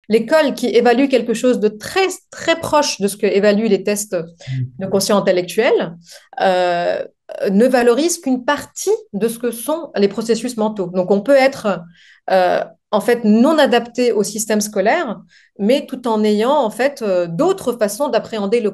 l'école qui évalue quelque chose de très, très proche de ce que évaluent les tests de quotient intellectuel, euh, ne valorise qu'une partie de ce que sont les processus mentaux. Donc, on peut être euh, en fait non adapté au système scolaire, mais tout en ayant en fait d'autres façons d'appréhender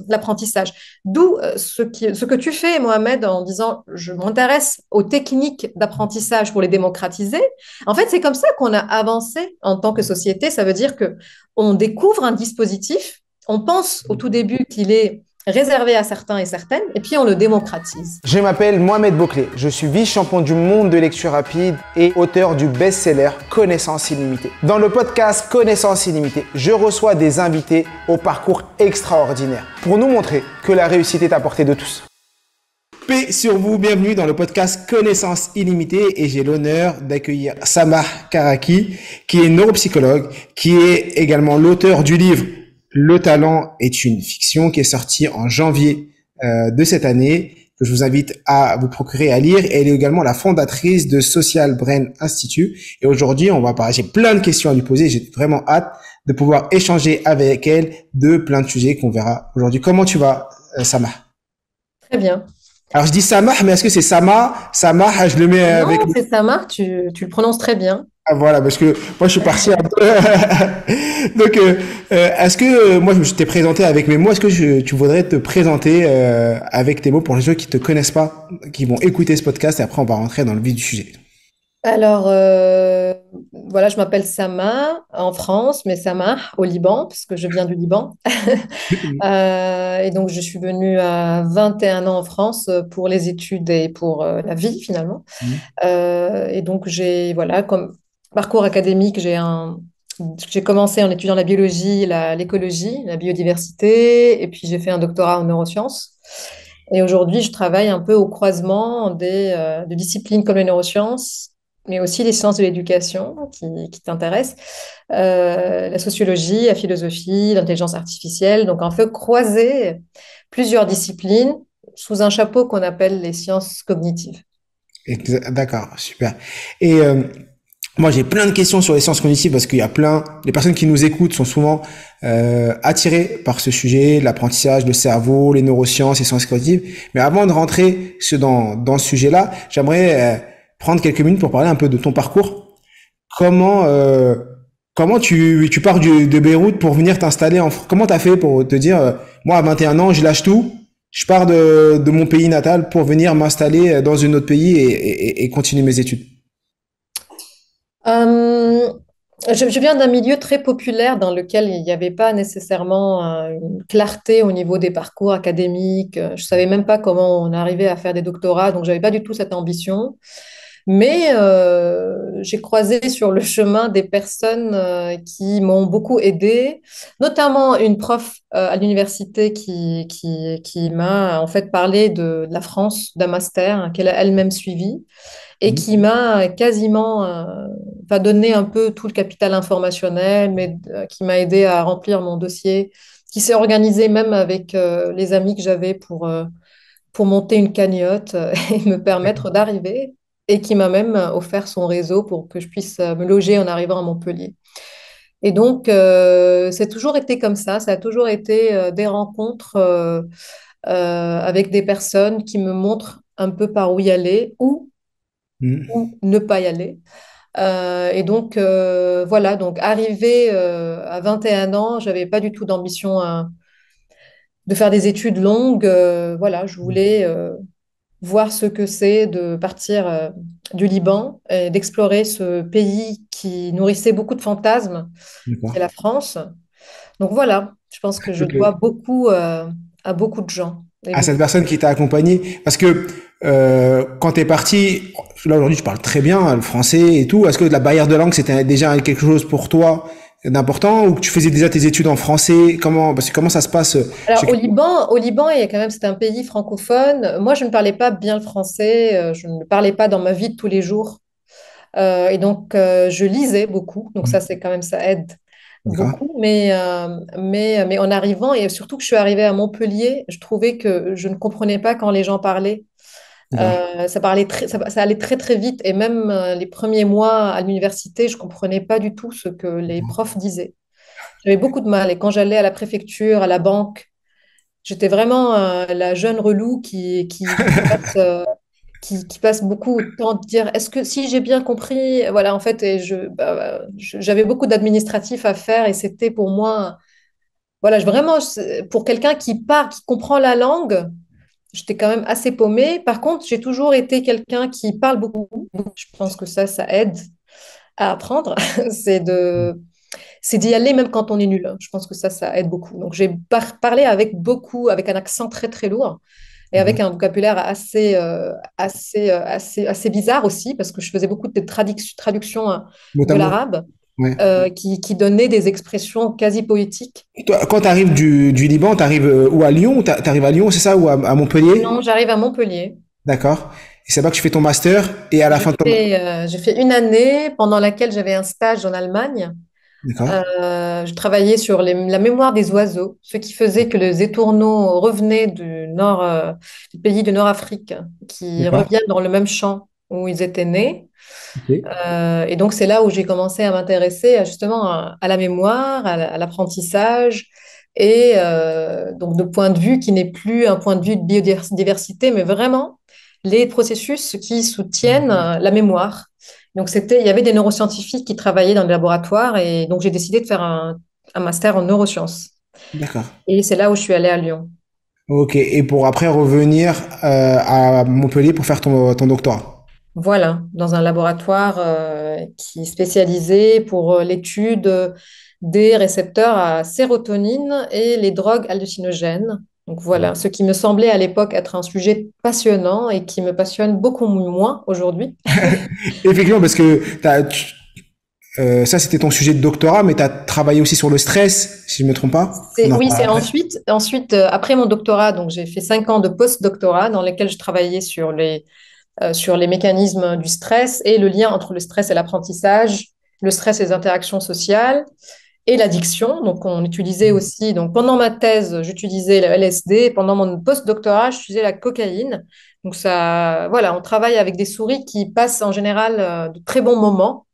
l'apprentissage. D'où ce que tu fais, Mohamed, en disant je m'intéresse aux techniques d'apprentissage pour les démocratiser. En fait, c'est comme ça qu'on a avancé en tant que société. Ça veut dire que on découvre un dispositif, on pense au tout début qu'il est réservé à certains et certaines, et puis on le démocratise. Je m'appelle Mohamed Bouclé, je suis vice-champion du monde de lecture rapide et auteur du best-seller Connaissance illimitée. Dans le podcast Connaissance illimitée, je reçois des invités au parcours extraordinaire pour nous montrer que la réussite est à portée de tous. Paix sur vous, bienvenue dans le podcast Connaissance illimitée et j'ai l'honneur d'accueillir Samah Karaki qui est neuropsychologue, qui est également l'auteur du livre Le talent est une fiction qui est sorti en janvier de cette année, que je vous invite à vous procurer à lire. Elle est également la fondatrice de Social Brain Institute. Et aujourd'hui, on va parler, j'ai plein de questions à lui poser. J'ai vraiment hâte de pouvoir échanger avec elle de plein de sujets qu'on verra aujourd'hui. Comment tu vas, Samah? Très bien. Alors, je dis Samah, mais est-ce que c'est Samah? Samah, je le mets avec... Non, c'est Samar, tu le prononces très bien. Ah, voilà, parce que moi, je suis parti un peu... Donc, est-ce que moi, je t'ai présenté avec mes mots, est-ce que tu voudrais te présenter avec tes mots pour les gens qui te connaissent pas, qui vont écouter ce podcast et après, on va rentrer dans le vif du sujet. Alors, voilà, je m'appelle Sama en France, mais Sama au Liban, parce que je viens du Liban. Et donc, je suis venue à 21 ans en France pour les études et pour la vie, finalement. Et donc, voilà, comme parcours académique, j'ai commencé en étudiant la biologie, l'écologie, la biodiversité, et puis j'ai fait un doctorat en neurosciences. Et aujourd'hui, je travaille un peu au croisement de disciplines comme les neurosciences, mais aussi les sciences de l'éducation qui t'intéressent, la sociologie, la philosophie, l'intelligence artificielle. Donc, en fait, croiser plusieurs disciplines sous un chapeau qu'on appelle les sciences cognitives. D'accord, super. Et moi, j'ai plein de questions sur les sciences cognitives parce qu'il y a les personnes qui nous écoutent sont souvent attirées par ce sujet, l'apprentissage, le cerveau, les neurosciences, les sciences cognitives. Mais avant de rentrer dans ce sujet-là, j'aimerais prendre quelques minutes pour parler un peu de ton parcours. Comment comment tu pars de Beyrouth pour venir t'installer en France? Comment t'as fait pour te dire, moi à 21 ans, je lâche tout, je pars de mon pays natal pour venir m'installer dans un autre pays et continuer mes études? Euh, je viens d'un milieu très populaire dans lequel il n'y avait pas nécessairement une clarté au niveau des parcours académiques. Je savais même pas comment on arrivait à faire des doctorats, donc j'avais pas du tout cette ambition. Mais j'ai croisé sur le chemin des personnes qui m'ont beaucoup aidée, notamment une prof à l'université qui m'a en fait parlé de la France, d'un master qu'elle a elle-même suivi et qui m'a quasiment enfin, donné un peu tout le capital informationnel, mais qui m'a aidé à remplir mon dossier, qui s'est organisé même avec les amis que j'avais pour monter une cagnotte et me permettre d'arriver, et qui m'a même offert son réseau pour que je puisse me loger en arrivant à Montpellier. Et donc, c'est toujours été comme ça a toujours été des rencontres avec des personnes qui me montrent un peu par où y aller, Mhm. ou ne pas y aller. Et donc, voilà, donc arrivé à 21 ans, j'avais pas du tout d'ambition de faire des études longues. Voilà, je voulais voir ce que c'est de partir du Liban et d'explorer ce pays qui nourrissait beaucoup de fantasmes, qui est D'accord. la France. Donc voilà, je pense que je dois Ok. beaucoup à beaucoup de gens. Et À beaucoup. cette personne qui t'a accompagné, parce que quand t'es parti, là aujourd'hui tu parles très bien le français et tout. Est-ce que la barrière de langue c'était déjà quelque chose pour toi d'important ou que tu faisais déjà tes études en français? Comment ça se passe Alors chez... au Liban, il y a quand même, c'est un pays francophone. Moi, je ne parlais pas bien le français, je ne le parlais pas dans ma vie de tous les jours. Et donc, je lisais beaucoup. Donc, ça, c'est quand même, ça aide D'accord. beaucoup. Mais en arrivant, et surtout que je suis arrivée à Montpellier, je trouvais que je ne comprenais pas quand les gens parlaient. D'accord. Ça allait très très vite et même les premiers mois à l'université, je comprenais pas du tout ce que les profs disaient. J'avais beaucoup de mal et quand j'allais à la préfecture, à la banque, j'étais vraiment la jeune relou qui passe beaucoup de temps à dire est-ce que si j'ai bien compris, voilà en fait j'avais beaucoup d'administratifs à faire et c'était pour moi voilà pour quelqu'un qui parle, qui comprend la langue. J'étais quand même assez paumée. Par contre, j'ai toujours été quelqu'un qui parle beaucoup. Je pense que ça aide à apprendre. C'est de, c'est d'y aller même quand on est nul. Je pense que ça aide beaucoup. Donc, j'ai parlé avec beaucoup, avec un accent très, très lourd et avec Mhm. un vocabulaire assez bizarre aussi, parce que je faisais beaucoup de traductions de Notamment, l'arabe ouais. qui donnaient des expressions quasi poétiques. Et toi, quand tu arrives du Liban, tu arrives où à Lyon? Tu arrives à Lyon, c'est ça, ou à Montpellier? Non, j'arrive à Montpellier. D'accord. Et c'est là que tu fais ton master et à la fin de ton... J'ai fait une année pendant laquelle j'avais un stage en Allemagne. D'accord. Je travaillais sur la mémoire des oiseaux, ce qui faisait que les étourneaux revenaient du pays de Nord-Afrique, qui D'accord. reviennent dans le même champ où ils étaient nés. Ok. Et donc, c'est là où j'ai commencé à m'intéresser justement à la mémoire, à l'apprentissage, et donc de point de vue qui n'est plus un point de vue de biodiversité, mais vraiment les processus qui soutiennent la mémoire. Donc, il y avait des neuroscientifiques qui travaillaient dans les laboratoires, et donc j'ai décidé de faire un master en neurosciences. D'accord. Et c'est là où je suis allée à Lyon. Ok. Et pour après revenir à Montpellier pour faire ton doctorat. Voilà, dans un laboratoire qui est spécialisé pour l'étude des récepteurs à sérotonine et les drogues hallucinogènes. Donc voilà, ce qui me semblait à l'époque être un sujet passionnant et qui me passionne beaucoup moins aujourd'hui. Effectivement, parce que ça, c'était ton sujet de doctorat, mais tu as travaillé aussi sur le stress, si je ne me trompe pas. On en Oui, parle c'est après. ensuite, après mon doctorat, donc j'ai fait 5 ans de post-doctorat dans lesquels je travaillais sur les mécanismes du stress et le lien entre le stress et l'apprentissage, le stress et les interactions sociales et l'addiction. Donc, on utilisait aussi, donc pendant ma thèse, j'utilisais le LSD, pendant mon post-doctorat, j'utilisais la cocaïne. Donc, ça, voilà, on travaille avec des souris qui passent en général de très bons moments.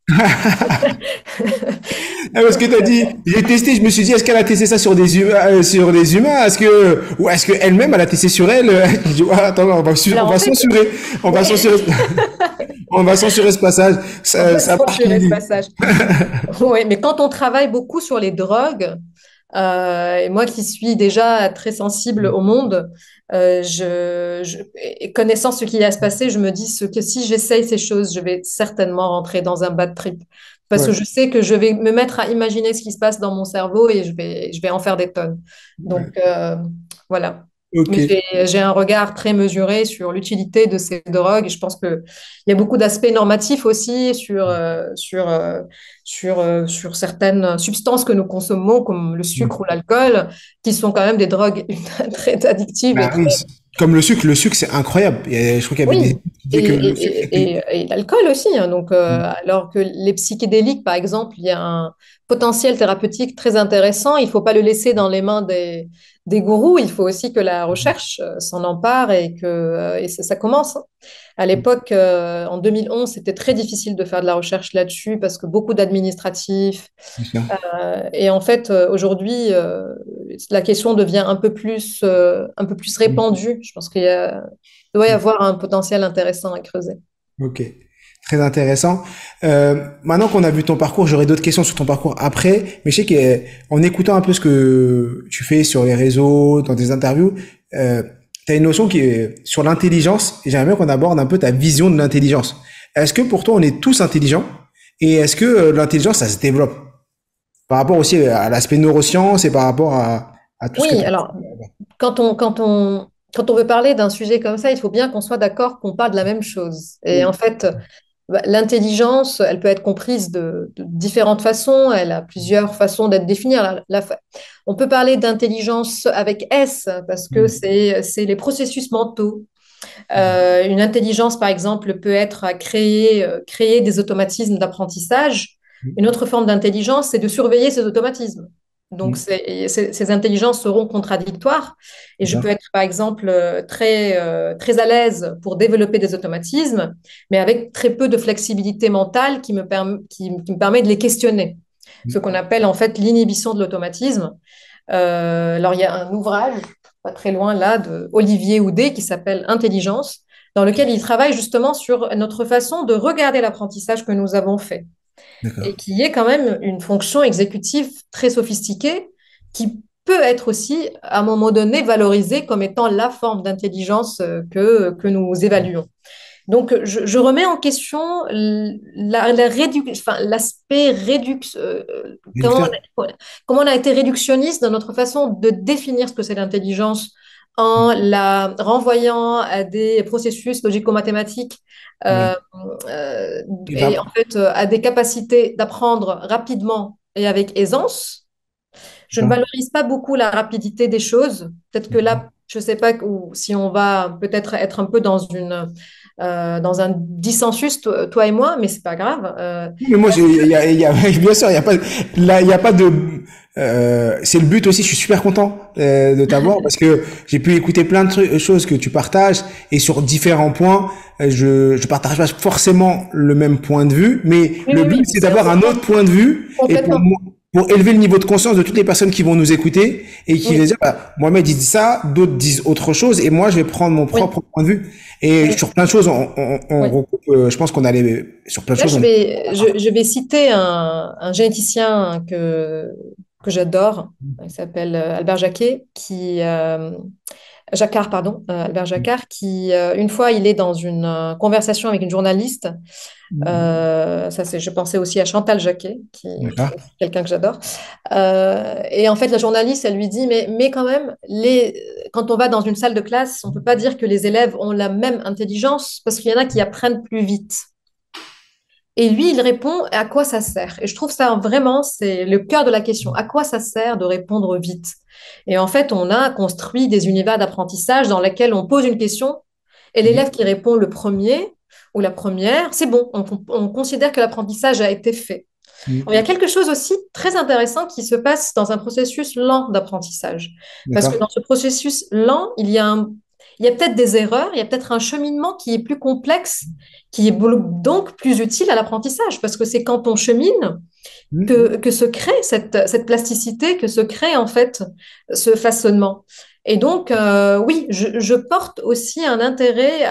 Ah, parce que tu as dit, j'ai testé, je me suis dit, est-ce qu'elle a testé ça sur des humains, Est-ce que, ou est-ce qu'elle-même, elle a testé sur elle? Je dis, ouais, attends, on Alors, en va fait, censurer, on va ouais, censurer, on va censurer ce passage. on va Ça part qui censurer ce dit. passage. Oui, mais quand on travaille beaucoup sur les drogues, et moi qui suis déjà très sensible au monde, et connaissant ce qui va se passer, je me dis que si j'essaye ces choses, je vais certainement rentrer dans un bad trip. Parce que Ouais. je sais que je vais me mettre à imaginer ce qui se passe dans mon cerveau et je vais en faire des tonnes. Donc, voilà. Ok. Mais j'ai un regard très mesuré sur l'utilité de ces drogues et je pense qu'il y a beaucoup d'aspects normatifs aussi sur certaines substances que nous consommons, comme le sucre ou l'alcool, qui sont quand même des drogues très addictives et Bah très... oui. Comme le sucre, c'est incroyable. Je crois qu'il y avait des Oui, études qui disaient que le sucre était. et l'alcool aussi, hein. Donc, alors que les psychédéliques, par exemple, il y a un potentiel thérapeutique très intéressant. Il ne faut pas le laisser dans les mains des gourous. Il faut aussi que la recherche s'en empare et ça commence, hein. À l'époque, en 2011, c'était très difficile de faire de la recherche là-dessus parce que beaucoup d'administratifs. C'est ça. Et en fait, aujourd'hui, la question devient un peu plus répandue. Je pense doit y avoir un potentiel intéressant à creuser. Ok, très intéressant. Maintenant qu'on a vu ton parcours, j'aurai d'autres questions sur ton parcours après, mais je sais qu'en écoutant un peu ce que tu fais sur les réseaux, dans des interviews, tu as une notion qui est sur l'intelligence, et j'aimerais bien qu'on aborde un peu ta vision de l'intelligence. Est-ce que pour toi, on est tous intelligents? Et est-ce que l'intelligence, ça se développe? Par rapport aussi à l'aspect neurosciences et par rapport à tout ce que tu Oui, alors, quand on veut parler d'un sujet comme ça, il faut bien qu'on soit d'accord qu'on parle de la même chose. Et en fait, l'intelligence, elle peut être comprise de différentes façons. Elle a plusieurs façons d'être définie. Alors, on peut parler d'intelligence avec S parce que c'est les processus mentaux. Une intelligence, par exemple, peut être à créer des automatismes d'apprentissage. Une autre forme d'intelligence, c'est de surveiller ces automatismes. Donc, ces intelligences seront contradictoires. Et je peux D'accord. être, par exemple, très à l'aise pour développer des automatismes, mais avec très peu de flexibilité mentale qui me permet de les questionner. Ce qu'on appelle en fait l'inhibition de l'automatisme. Alors, il y a un ouvrage, pas très loin là, de Olivier Houdet qui s'appelle Intelligence, dans lequel il travaille justement sur notre façon de regarder l'apprentissage que nous avons fait et D'accord. qui est quand même une fonction exécutive très sophistiquée qui peut être aussi, à un moment donné, valorisée comme étant la forme d'intelligence que nous évaluons. Donc, je remets en question l'aspect Réducteur? comment on a été réductionniste dans notre façon de définir ce que c'est l'intelligence en la renvoyant à des processus logico-mathématiques Ouais. euh, euh, Et et bah, en fait à des capacités d'apprendre rapidement et avec aisance. Je ne d'accord. valorise pas beaucoup la rapidité des choses. Peut-être que là, je ne sais pas si on va peut-être être un peu dans un dissensus, toi et moi, mais c'est pas grave. Mais moi, bien sûr, il y a pas, là, il y a pas de, c'est le but aussi. Je suis super content de t'avoir parce que j'ai pu écouter plein de choses que tu partages et sur différents points. Je partage pas forcément le même point de vue, mais Oui, le oui, but oui, c'est c'est d'avoir un important. autre point de vue et Complètement. pour élever le niveau de conscience de toutes les personnes qui vont nous écouter et qui vont Oui, dire, bah, Mohamed dit ça, d'autres disent autre chose et moi je vais prendre mon oui, propre point de vue. Et oui, sur plein de choses, on oui. recoupe, je pense qu'on allait sur plein de Là, choses. je vais citer un généticien que j'adore. Il s'appelle Albert Jacquet, Jacquard, pardon, Albert Jacquard, qui, une fois, il est dans une conversation avec une journaliste. Je pensais aussi à Chantal Jacquet, qui est D'accord. aussi quelqu'un que j'adore. Et en fait, la journaliste, elle lui dit, mais quand même, quand on va dans une salle de classe, on ne peut pas dire que les élèves ont la même intelligence parce qu'il y en a qui apprennent plus vite. Et lui, il répond, à quoi ça sert? Et je trouve ça vraiment, c'est le cœur de la question. À quoi ça sert de répondre vite? Et en fait, on a construit des univers d'apprentissage dans lesquels on pose une question et l'élève qui répond le premier ou la première, c'est bon, on considère que l'apprentissage a été fait. Alors, il y a quelque chose aussi très intéressant qui se passe dans un processus lent d'apprentissage. Parce que D'accord. dans ce processus lent, il y a peut-être des erreurs, il y a peut-être un cheminement qui est plus complexe, qui est donc plus utile à l'apprentissage. Parce que c'est quand on chemine que se crée cette plasticité, que se crée en fait ce façonnement. Et donc, oui, je porte aussi un intérêt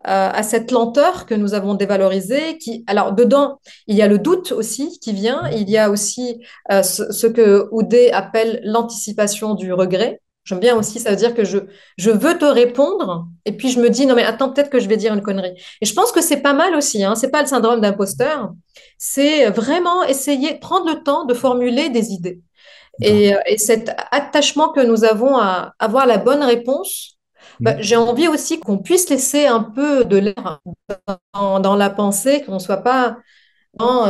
à cette lenteur que nous avons dévalorisée. Alors, dedans, il y a le doute aussi qui vient. Il y a aussi ce que Houdet appelle l'anticipation du regret. J'aime bien aussi, ça veut dire que je veux te répondre et puis je me dis, non mais attends, peut-être que je vais dire une connerie. Et je pense que c'est pas mal aussi, hein, c'est pas le syndrome d'imposteur, c'est vraiment essayer, prendre le temps de formuler des idées. D'accord. Et cet attachement que nous avons à avoir la bonne réponse, bah, Mhm. j'ai envie aussi qu'on puisse laisser un peu de l'air dans la pensée, qu'on ne soit pas dans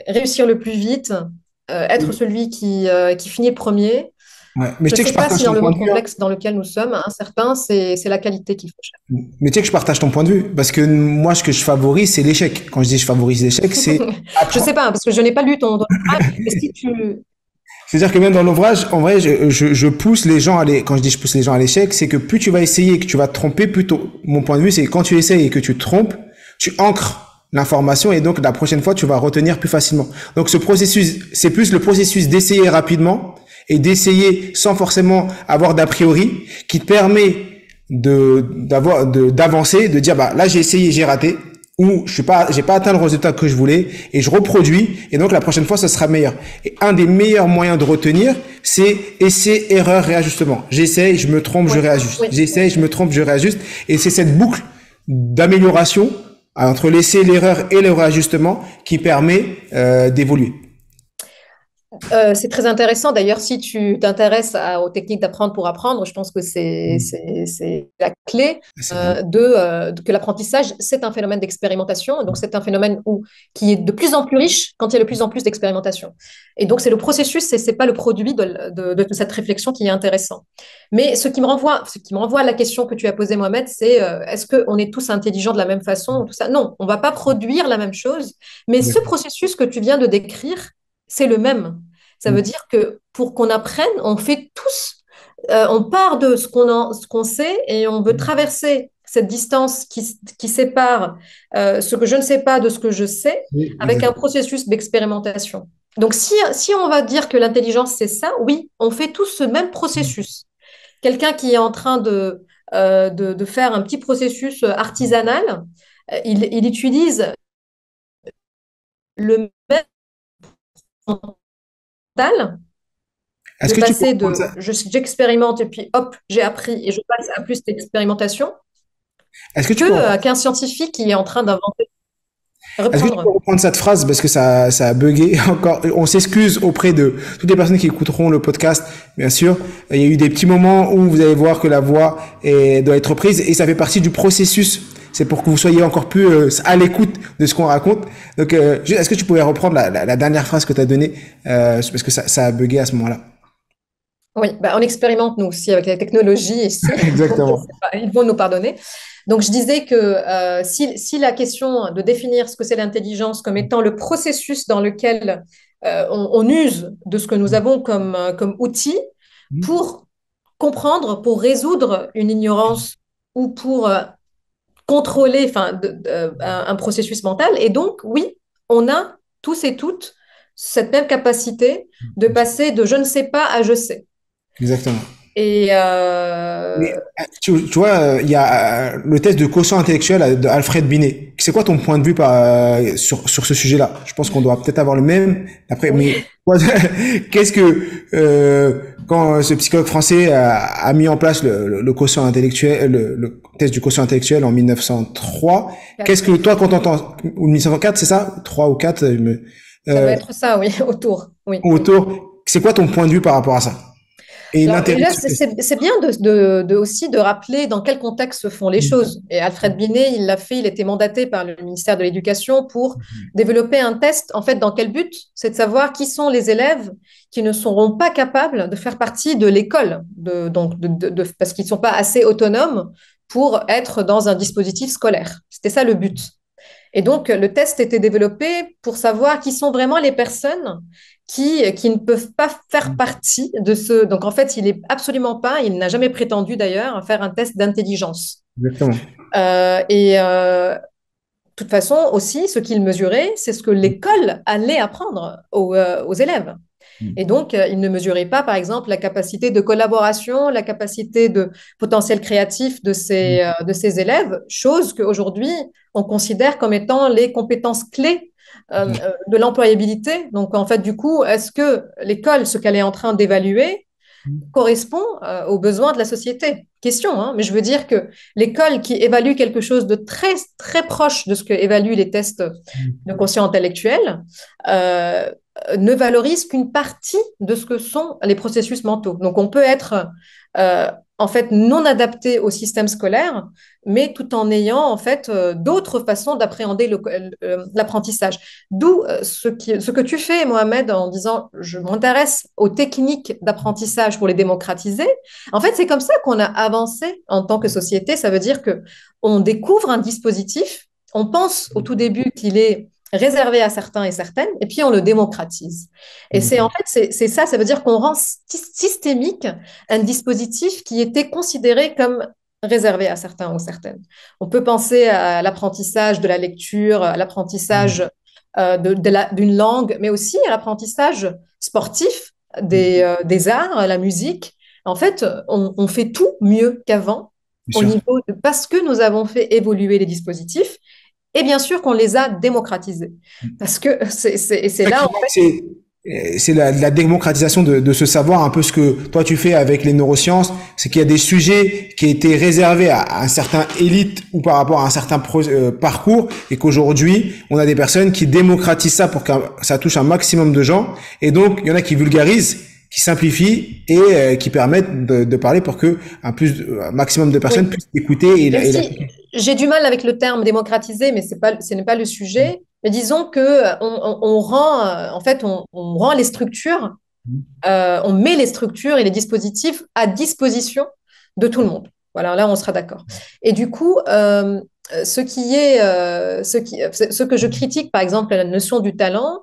réussir le plus vite, être celui qui finit le premier. Ouais. Mais Je tu ne sais que sais je pas partage si dans ton le point monde de vue, hein. complexe dans lequel nous sommes, un certain, c'est la qualité qu'il faut chercher. Mais tu sais que je partage ton point de vue. Parce que moi, ce que je favorise, c'est l'échec. Quand je dis je favorise l'échec, c'est Je ne sais apprendre. pas, parce que je n'ai pas lu ton ouvrage, mais si tu... C'est-à-dire que même dans l'ouvrage, en vrai, je pousse les gens quand je dis je pousse les gens à l'échec, c'est que plus tu vas essayer et que tu vas te tromper, plutôt, mon point de vue, c'est que quand tu essayes et que tu te trompes, tu ancres l'information et donc la prochaine fois, tu vas retenir plus facilement. Donc ce processus, c'est plus le processus d'essayer rapidement et d'essayer sans forcément avoir d'a priori qui te permet d'avancer, de dire, bah, là, j'ai essayé, j'ai raté ou j'ai pas atteint le résultat que je voulais et je reproduis et donc la prochaine fois ça sera meilleur. Et un des meilleurs moyens de retenir, c'est essai, erreur, réajustement. J'essaye, je me trompe, je Oui, réajuste. oui. J'essaye, je me trompe, je réajuste et c'est cette boucle d'amélioration entre l'essai, l'erreur et le réajustement qui permet d'évoluer. C'est très intéressant. D'ailleurs, si tu t'intéresses aux techniques d'apprendre pour apprendre, je pense que c'est la clé C'est bien. que l'apprentissage, c'est un phénomène d'expérimentation. Donc, c'est un phénomène qui est de plus en plus riche quand il y a de plus en plus d'expérimentation. Et donc, c'est le processus, c'est pas le produit de cette réflexion qui est intéressant. Mais ce qui me renvoie à la question que tu as posée, Mohamed, c'est est-ce qu'on est tous intelligents de la même façon, tout ça? Non, on va pas produire la même chose, mais ce processus que tu viens de décrire, c'est le même. Ça veut dire que pour qu'on apprenne, on fait tous, on part de ce qu'on sait et on veut traverser cette distance qui sépare ce que je ne sais pas de ce que je sais Oui, avec un exactement. processus d'expérimentation. Donc, si on va dire que l'intelligence, c'est ça, oui, on fait tous ce même processus. Quelqu'un qui est en train de faire un petit processus artisanal, il utilise le même mental Est-ce de que tu peux passer reprendre de ça? j'expérimente et puis hop, j'ai appris et je passe à plus d'expérimentation Est-ce que tu que peux reprendre qu'un scientifique qui est en train d'inventer, Est-ce que tu peux reprendre. reprendre cette phrase parce que ça a bugué encore. On s'excuse auprès de toutes les personnes qui écouteront le podcast, bien sûr. Il y a eu des petits moments où vous allez voir que la voix doit être prise et ça fait partie du processus. C'est pour que vous soyez encore plus à l'écoute de ce qu'on raconte. Donc, est-ce que tu pouvais reprendre la dernière phrase que tu as donnée parce que ça a bugué à ce moment-là. Oui, bah, on expérimente nous aussi avec la technologie ici, donc Exactement. ils vont nous pardonner. Donc je disais que si la question de définir ce que c'est l'intelligence comme étant le processus dans lequel on use de ce que nous avons comme outil pour comprendre, pour résoudre une ignorance ou pour contrôler enfin, un processus mental. Et donc, oui, on a tous et toutes cette même capacité de passer de je ne sais pas à je sais. Exactement. Et Mais tu vois, il y a le test de quotient intellectuel d'Alfred Binet. C'est quoi ton point de vue sur ce sujet-là? Je pense qu'on doit peut-être avoir le même. Après, oui, mais qu'est-ce que quand ce psychologue français a mis en place le quotient intellectuel, le test du quotient intellectuel en 1903, qu'est-ce que toi quand t'entends ou 1904, c'est ça? 3 ou 4, ça doit euh, être ça, oui, autour. Oui. autour, c'est quoi ton point de vue par rapport à ça? Et Alors l'intérêt déjà, de ce test? c'est bien aussi de rappeler dans quel contexte se font les choses. Et Alfred Binet, il l'a fait, il était mandaté par le ministère de l'Éducation pour développer un test. En fait, dans quel but? C'est de savoir qui sont les élèves qui ne seront pas capables de faire partie de l'école, parce qu'ils ne sont pas assez autonomes pour être dans un dispositif scolaire. C'était ça le but. Et donc, le test était développé pour savoir qui sont vraiment les personnes qui ne peuvent pas faire partie de ce. Donc, en fait, il n'est absolument pas, il n'a jamais prétendu d'ailleurs à faire un test d'intelligence. Exactement. De toute façon, aussi, ce qu'il mesurait, c'est ce que l'école allait apprendre aux élèves. Et donc, il ne mesurait pas, par exemple, la capacité de collaboration, la capacité de potentiel créatif de ces élèves, chose qu'aujourd'hui, on considère comme étant les compétences clés de l'employabilité. Donc, en fait, du coup, est-ce que l'école, ce qu'elle est en train d'évaluer, correspond aux besoins de la société? Question, hein, mais je veux dire que l'école qui évalue quelque chose de très, très proche de ce que évaluent les tests de quotient intellectuel, euh, ne valorise qu'une partie de ce que sont les processus mentaux. Donc, on peut être en fait non adapté au système scolaire, mais tout en ayant en fait d'autres façons d'appréhender l'apprentissage. D'où ce que tu fais, Mohamed, en disant je m'intéresse aux techniques d'apprentissage pour les démocratiser. En fait, c'est comme ça qu'on a avancé en tant que société. Ça veut dire que on découvre un dispositif, on pense au tout début qu'il est réservé à certains et certaines, et puis on le démocratise. Et c'est en fait, c'est ça, ça veut dire qu'on rend systémique un dispositif qui était considéré comme réservé à certains ou certaines. On peut penser à l'apprentissage de la lecture, à l'apprentissage d'une langue, mais aussi à l'apprentissage sportif des arts, la musique. En fait, on fait tout mieux qu'avant Bien au sûr. niveau parce que nous avons fait évoluer les dispositifs et bien sûr qu'on les a démocratisés. Parce que c'est Ça là, qui en manque, fait, c'est la démocratisation de ce savoir, un peu ce que toi tu fais avec les neurosciences, c'est qu'il y a des sujets qui étaient réservés à un certain élite ou par rapport à un certain parcours, et qu'aujourd'hui on a des personnes qui démocratisent ça pour que ça touche un maximum de gens, et donc il y en a qui vulgarisent, qui simplifient et qui permettent de parler pour que un maximum de personnes oui, puissent écouter même si j'ai du mal avec le terme démocratiser, mais ce n'est pas le sujet. Mais disons que on rend, en fait, on rend les structures, on met les structures et les dispositifs à disposition de tout le monde. Voilà, là, on sera d'accord. Et du coup, ce que je critique, par exemple, la notion du talent,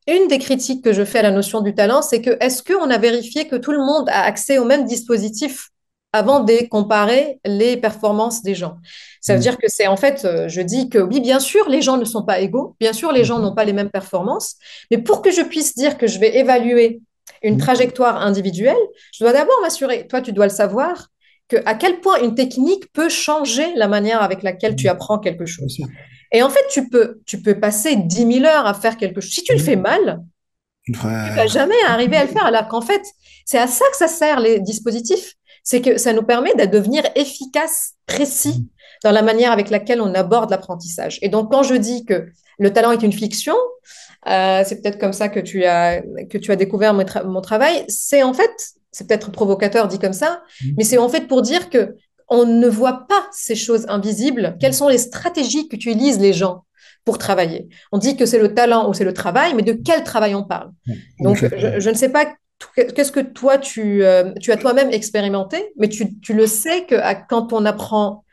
une des critiques que je fais à la notion du talent, c'est que est-ce qu'on a vérifié que tout le monde a accès au même dispositif avant de comparer les performances des gens? Ça veut Mm. dire que c'est en fait, je dis que oui, bien sûr, les gens ne sont pas égaux, bien sûr, les gens n'ont pas les mêmes performances, mais pour que je puisse dire que je vais évaluer une Mm. trajectoire individuelle, je dois d'abord m'assurer, toi tu dois le savoir, que à quel point une technique peut changer la manière avec laquelle tu Mm. apprends quelque Bien chose. sûr. Et en fait, tu peux passer 10 000 heures à faire quelque chose. Si tu le fais Mm. mal, Une tu vas fois- jamais arriver à le faire. Alors qu'en fait, c'est à ça que ça sert les dispositifs. C'est que ça nous permet de devenir efficace, précis Mm. dans la manière avec laquelle on aborde l'apprentissage. Et donc, quand je dis que le talent est une fiction, c'est peut-être comme ça que tu as découvert mon travail. C'est en fait, c'est peut-être provocateur dit comme ça, mais c'est en fait pour dire que on ne voit pas ces choses invisibles. Quelles sont les stratégies qu'utilisent les gens pour travailler? On dit que c'est le talent ou c'est le travail, mais de quel travail on parle? Donc, Donc, je ne sais pas qu'est-ce que toi, tu as toi-même expérimenté, mais tu le sais que quand on apprend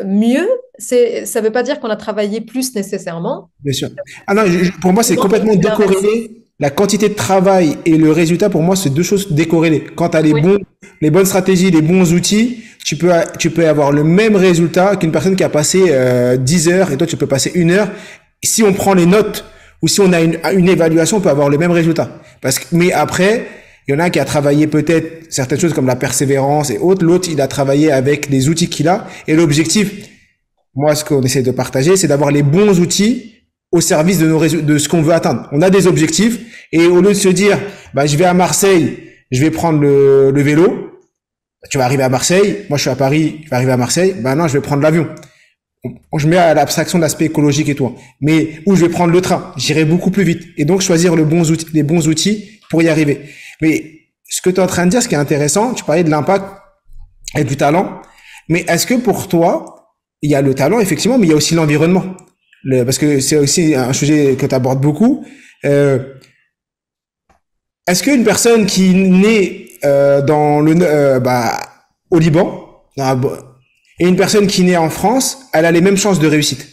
mieux, ça ne veut pas dire qu'on a travaillé plus nécessairement. bien sûr. Ah non, pour moi, c'est Souvent, complètement c'est l'inverse. décorrélé. La quantité de travail et le résultat, pour moi, c'est deux choses décorrélées. Quand tu as Oui, les bonnes stratégies, les bons outils, tu peux avoir le même résultat qu'une personne qui a passé 10 heures et toi, tu peux passer 1 heure. Si on prend les notes ou si on a une évaluation, on peut avoir le même résultat. Mais après, il y en a un qui a travaillé peut-être certaines choses comme la persévérance et autres. L'autre, il a travaillé avec les outils qu'il a. Et l'objectif, moi, ce qu'on essaie de partager, c'est d'avoir les bons outils au service de ce qu'on veut atteindre. On a des objectifs et au lieu de se dire, bah, je vais à Marseille, je vais prendre le vélo, tu vas arriver à Marseille, moi je suis à Paris, je vais arriver à Marseille, bah non, je vais prendre l'avion. Je mets à l'abstraction de l'aspect écologique et tout. Mais où je vais prendre le train, j'irai beaucoup plus vite. Et donc choisir les bons outils pour y arriver. Mais ce que tu es en train de dire, ce qui est intéressant, tu parlais de l'impact et du talent. Mais est-ce que pour toi, il y a le talent, effectivement, mais il y a aussi l'environnement? Parce que c'est aussi un sujet que tu abordes beaucoup. Euh, Est-ce qu'une personne qui naît au Liban et une personne qui naît en France, elle a les mêmes chances de réussite?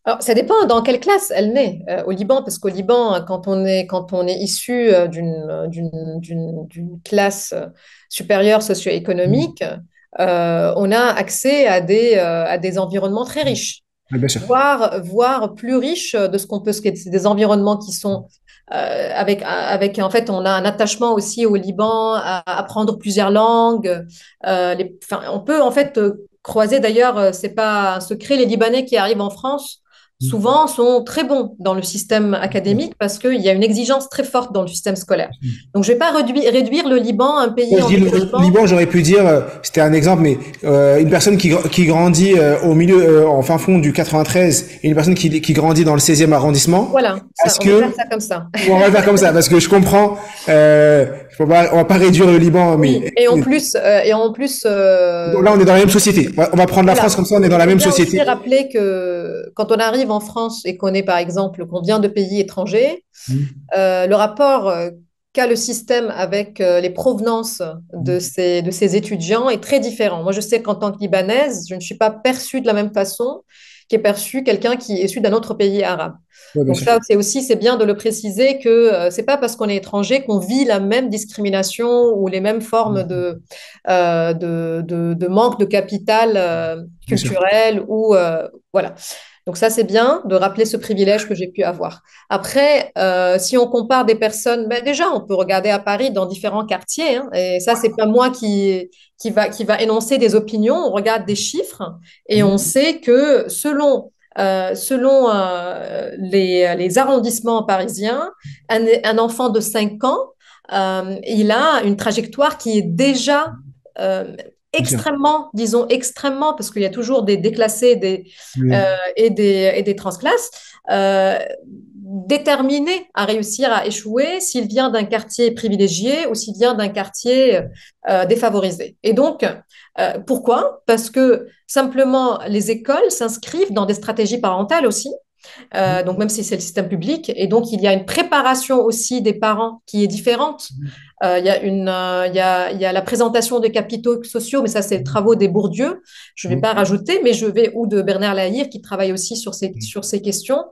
alors, ça dépend dans quelle classe elle naît au Liban, parce qu'au Liban, quand on est issu d'une classe supérieure Mm. socio-économique, on a accès à des environnements très riches, Ah, bien sûr. voire plus riches de ce qu'on peut, c'est des environnements qui sont en fait, on a un attachement aussi au Liban à apprendre plusieurs langues. Enfin, on peut en fait croiser d'ailleurs, c'est pas un secret, les Libanais qui arrivent en France souvent sont très bons dans le système académique parce qu'il y a une exigence très forte dans le système scolaire. Donc, je ne vais pas réduire le Liban, un Moi, pays je en dis le développement. Liban, j'aurais pu dire, c'était un exemple, mais une personne qui grandit au milieu, en fin fond du 93, et une personne qui grandit dans le 16e arrondissement, Voilà, ça, est-ce on va faire que, ça comme ça. ou on va le faire comme ça, parce que je comprends, on va pas réduire le Liban, Oui, et en plus, là, on est dans la même société. On va prendre la France voilà. comme ça, on est dans la J'aime même bien aussi société. rappeler que quand on arrive en France et qu'on est, par exemple, qu'on vient de pays étrangers, le rapport qu'a le système avec les provenances de ces étudiants est très différent. Moi, je sais qu'en tant que Libanaise, je ne suis pas perçue de la même façon qu'est perçu quelqu'un qui est issu d'un autre pays arabe. Oui, bien Donc sûr. ça, c'est bien de le préciser que c'est pas parce qu'on est étranger qu'on vit la même discrimination ou les mêmes formes de manque de capital Bien sûr. culturel ou voilà. Donc ça, c'est bien de rappeler ce privilège que j'ai pu avoir. Après, si on compare des personnes, ben déjà, on peut regarder à Paris dans différents quartiers, hein, et ça, c'est pas moi qui va énoncer des opinions. On regarde des chiffres et on sait que selon les arrondissements parisiens, un enfant de 5 ans, il a une trajectoire qui est déjà euh, Bien sûr. extrêmement, disons extrêmement, parce qu'il y a toujours des déclassés euh, Oui. et des transclasses, déterminés à réussir à échouer s'il vient d'un quartier privilégié ou s'il vient d'un quartier défavorisé. Et donc, pourquoi? Parce que simplement, les écoles s'inscrivent dans des stratégies parentales aussi. donc même si c'est le système public. Et donc, il y a une préparation aussi des parents qui est différente. Il y a la présentation des capitaux sociaux, mais ça, c'est les travaux des Bourdieu. Je ne vais pas rajouter, mais ou de Bernard Lahire, qui travaille aussi sur ces questions.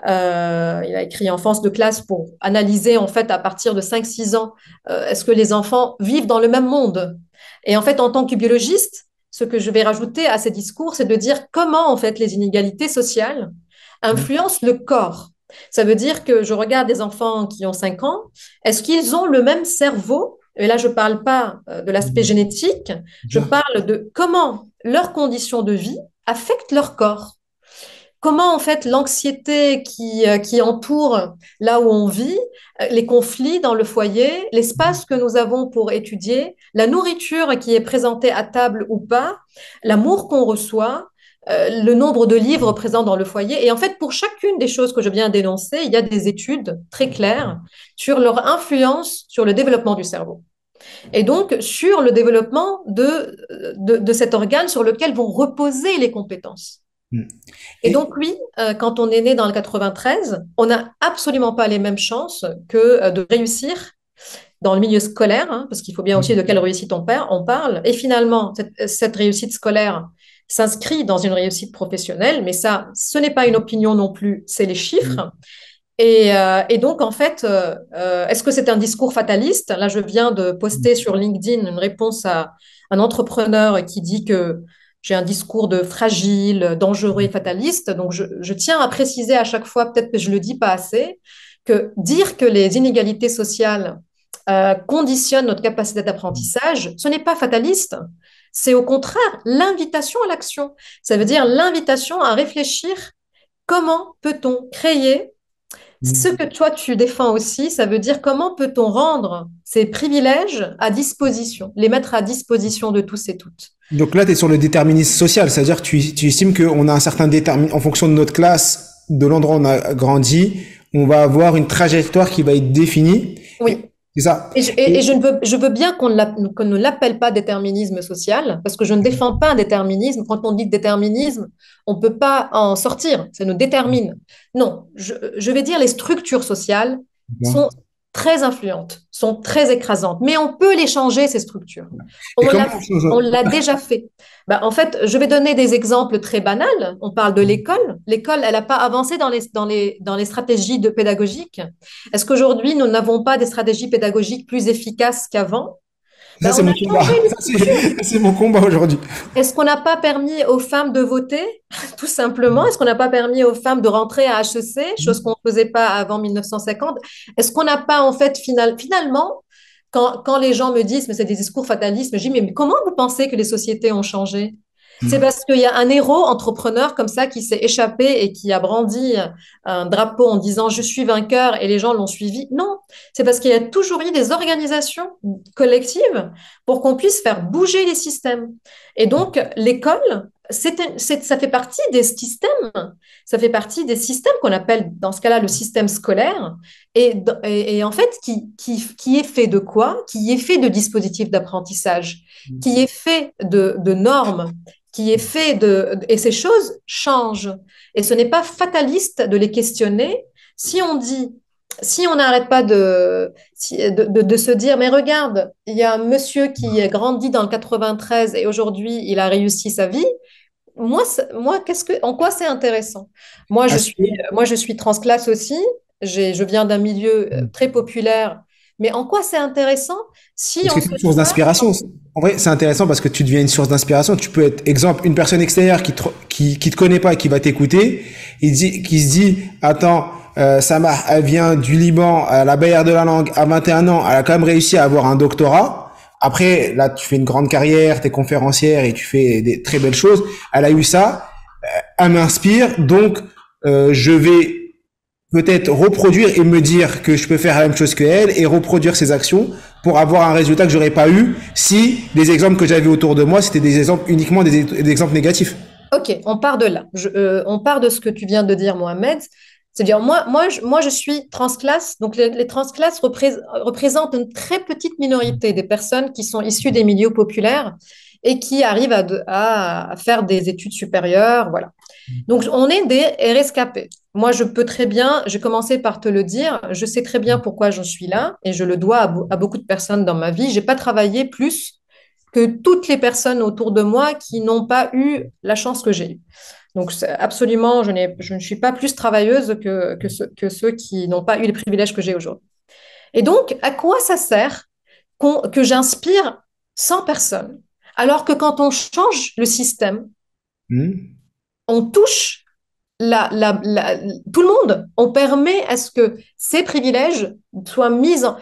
Il a écrit Enfance de classe pour analyser, en fait, à partir de 5-6 ans, est-ce que les enfants vivent dans le même monde? Et en fait, en tant que biologiste, ce que je vais rajouter à ces discours, c'est de dire comment, en fait, les inégalités sociales influencent le corps. Ça veut dire que je regarde des enfants qui ont 5 ans, est-ce qu'ils ont le même cerveau? Et là, je ne parle pas de l'aspect génétique, je parle de comment leurs conditions de vie affectent leur corps. Comment, en fait, l'anxiété qui entoure là où on vit, les conflits dans le foyer, l'espace que nous avons pour étudier, la nourriture qui est présentée à table ou pas, l'amour qu'on reçoit, le nombre de livres présents dans le foyer. Et en fait, pour chacune des choses que je viens d'énoncer, il y a des études très claires sur leur influence sur le développement du cerveau. Et donc, sur le développement de cet organe sur lequel vont reposer les compétences. Et donc, oui, quand on est né dans le 93, on n'a absolument pas les mêmes chances que de réussir dans le milieu scolaire, hein, parce qu'il faut bien aussi de quelle réussite on parle. Et finalement, cette réussite scolaire s'inscrit dans une réussite professionnelle, mais ça, ce n'est pas une opinion non plus, c'est les chiffres. Et donc, en fait, est-ce que c'est un discours fataliste? Là, je viens de poster sur LinkedIn une réponse à un entrepreneur qui dit que j'ai un discours de fragile, dangereux et fataliste. Donc, je tiens à préciser à chaque fois, peut-être que je ne le dis pas assez, que dire que les inégalités sociales conditionnent notre capacité d'apprentissage, ce n'est pas fataliste. C'est au contraire l'invitation à l'action. Ça veut dire l'invitation à réfléchir comment peut-on créer ce que toi tu défends aussi, ça veut dire comment peut-on rendre ces privilèges à disposition, les mettre à disposition de tous et toutes. Donc là, tu es sur le déterminisme social, c'est-à-dire que tu estimes qu'on a un certain déterminisme en fonction de notre classe, de l'endroit où on a grandi, on va avoir une trajectoire qui va être définie. Oui. C'est ça. Et je veux bien qu'on ne l'appelle pas déterminisme social, parce que je ne défends pas un déterminisme. Quand on dit déterminisme, on ne peut pas en sortir, ça nous détermine. Non, je vais dire les structures sociales sont très influentes, sont très écrasantes, mais on peut les changer, ces structures. On l'a déjà fait. Ben, en fait, je vais donner des exemples très banals. On parle de l'école. L'école, elle n'a pas avancé dans les stratégies pédagogiques. Est-ce qu'aujourd'hui, nous n'avons pas des stratégies pédagogiques plus efficaces qu'avant? Ça, c'est mon combat. C'est mon combat aujourd'hui. Est-ce qu'on n'a pas permis aux femmes de voter, tout simplement? Est-ce qu'on n'a pas permis aux femmes de rentrer à HEC, chose qu'on ne faisait pas avant 1950? Est-ce qu'on n'a pas, en fait, finalement, quand les gens me disent, mais c'est des discours fatalistes, je dis, mais comment vous pensez que les sociétés ont changé? C'est parce qu'il y a un héros entrepreneur comme ça qui s'est échappé et qui a brandi un drapeau en disant je suis vainqueur et les gens l'ont suivi. Non, c'est parce qu'il y a toujours eu des organisations collectives pour qu'on puisse faire bouger les systèmes. Et donc, l'école, ça fait partie des systèmes. Ça fait partie des systèmes qu'on appelle, dans ce cas-là, le système scolaire. Et en fait, qui est fait de quoi? Qui est fait de dispositifs d'apprentissage, qui est fait de normes, qui est fait et ces choses changent. Et ce n'est pas fataliste de les questionner. Si on n'arrête pas de se dire, mais regarde, il y a un monsieur qui a grandi dans le 93 et aujourd'hui, il a réussi sa vie. Moi, en quoi c'est intéressant? Moi, je suis transclasse aussi. Je viens d'un milieu très populaire. Mais en quoi c'est intéressant si parce que c'est une source d'inspiration. En vrai, c'est intéressant parce que tu deviens une source d'inspiration. Tu peux être, exemple, une personne extérieure qui te connaît pas et qui va t'écouter, qui se dit, attends, Samar, elle vient du Liban, à la barrière de la langue, à 21 ans, elle a quand même réussi à avoir un doctorat. Après, là, tu fais une grande carrière, t'es conférencière et tu fais des très belles choses. Elle a eu ça, elle m'inspire, donc je vais peut-être reproduire et me dire que je peux faire la même chose qu'elle et reproduire ses actions pour avoir un résultat que j'aurais pas eu si les exemples que j'avais autour de moi, c'était des exemples uniquement des exemples négatifs. Ok, on part de là. On part de ce que tu viens de dire, Mohamed. C'est-à-dire, moi, je suis transclasse. Donc, les transclasses représentent une très petite minorité des personnes qui sont issues des milieux populaires et qui arrivent à faire des études supérieures. Voilà. Donc, on est des rescapés. Moi, je peux très bien, j'ai commencé par te le dire, je sais très bien pourquoi j'en suis là et je le dois à beaucoup de personnes dans ma vie. J'ai pas travaillé plus que toutes les personnes autour de moi qui n'ont pas eu la chance que j'ai eue. Donc, absolument, je ne suis pas plus travailleuse que ceux qui n'ont pas eu les privilèges que j'ai aujourd'hui. Et donc, à quoi ça sert que j'inspire 100 personnes alors que quand on change le système, Hmm. on touche tout le monde. On permet à ce que ces privilèges soient mis en...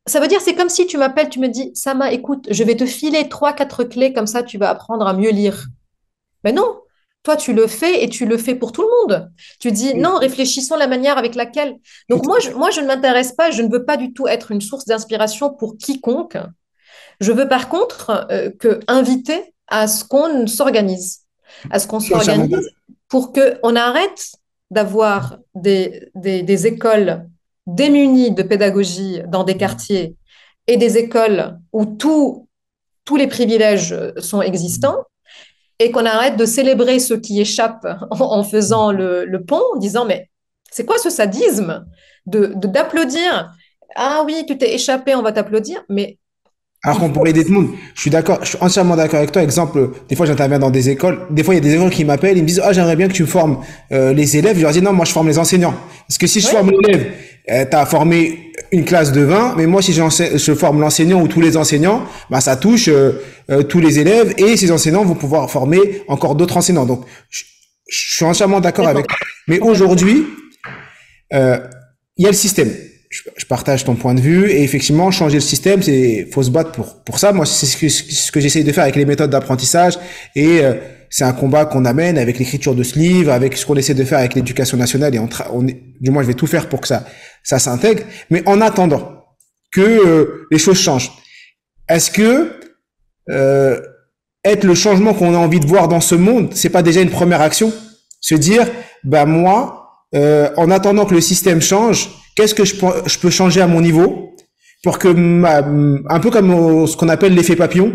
Ça veut dire, c'est comme si tu m'appelles, tu me dis, Sama, écoute, je vais te filer trois, quatre clés, comme ça tu vas apprendre à mieux lire. Mais non, toi tu le fais et tu le fais pour tout le monde. Tu dis, Oui, non, réfléchissons la manière avec laquelle... tout Donc moi, je ne m'intéresse pas, je ne veux pas du tout être une source d'inspiration pour quiconque. Je veux par contre inviter à ce qu'on s'organise, à ce qu'on je suis entièrement s'organise pour qu'on arrête d'avoir des écoles démunies de pédagogie dans des quartiers et des écoles où tous les privilèges sont existants et qu'on arrête de célébrer ceux qui échappent en faisant le pont, en disant mais c'est quoi ce sadisme d'applaudir? Ah oui, tu t'es échappé, on va t'applaudir, mais Alors il qu'on faut... pourrait aider tout le monde. Je suis d'accord, je suis entièrement d'accord avec toi. Exemple, des fois j'interviens dans des écoles. Des fois il y a des écoles qui m'appellent, ils me disent ah j'aimerais bien que tu me formes les élèves. Je leur dis non, moi je forme les enseignants. Parce que si je Oui, forme l'élève, t'as formé une classe de 20, mais moi si je forme l'enseignant ou tous les enseignants, bah ça touche tous les élèves et ces enseignants vont pouvoir former encore d'autres enseignants. Donc je suis entièrement d'accord avec d'accord. toi. Mais Complètement. aujourd'hui, euh, il y a le système. Je partage ton point de vue et effectivement changer le système, c'est faut se battre pour ça. Moi, c'est ce que j'essaye de faire avec les méthodes d'apprentissage et c'est un combat qu'on amène avec l'écriture de ce livre, avec ce qu'on essaie de faire avec l'éducation nationale et du moins je vais tout faire pour que ça s'intègre. Mais en attendant que les choses changent, est-ce que euh, être le changement qu'on a envie de voir dans ce monde, c'est pas déjà une première action? Se dire, bah moi, en attendant que le système change, qu'est-ce que je peux changer à mon niveau pour que un peu comme ce qu'on appelle l'effet papillon,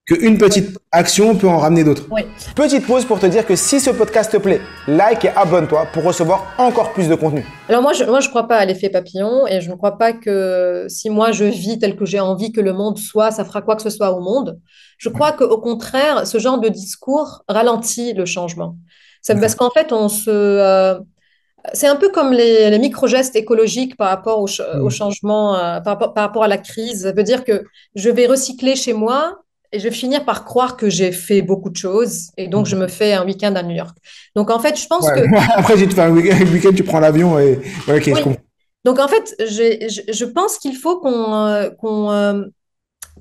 qu'une Oui, petite action peut en ramener d'autres. oui. Petite pause pour te dire que si ce podcast te plaît, like et abonne-toi pour recevoir encore plus de contenu. Alors moi, je crois pas à l'effet papillon et je ne crois pas que si moi je vis tel que j'ai envie que le monde soit, ça fera quoi que ce soit au monde. Je crois qu'au contraire, ce genre de discours ralentit le changement. C'est parce D'accord. qu'en fait, c'est un peu comme les micro-gestes écologiques par rapport au Mm. changement, par rapport à la crise. Ça veut dire que je vais recycler chez moi et je vais finir par croire que j'ai fait beaucoup de choses et donc je me fais un week-end à New York. Donc en fait, je pense Ouais. que Après, j'ai fait un week-end, tu prends l'avion et ouais, ok, je oui. comprends. Donc en fait, je pense qu'il faut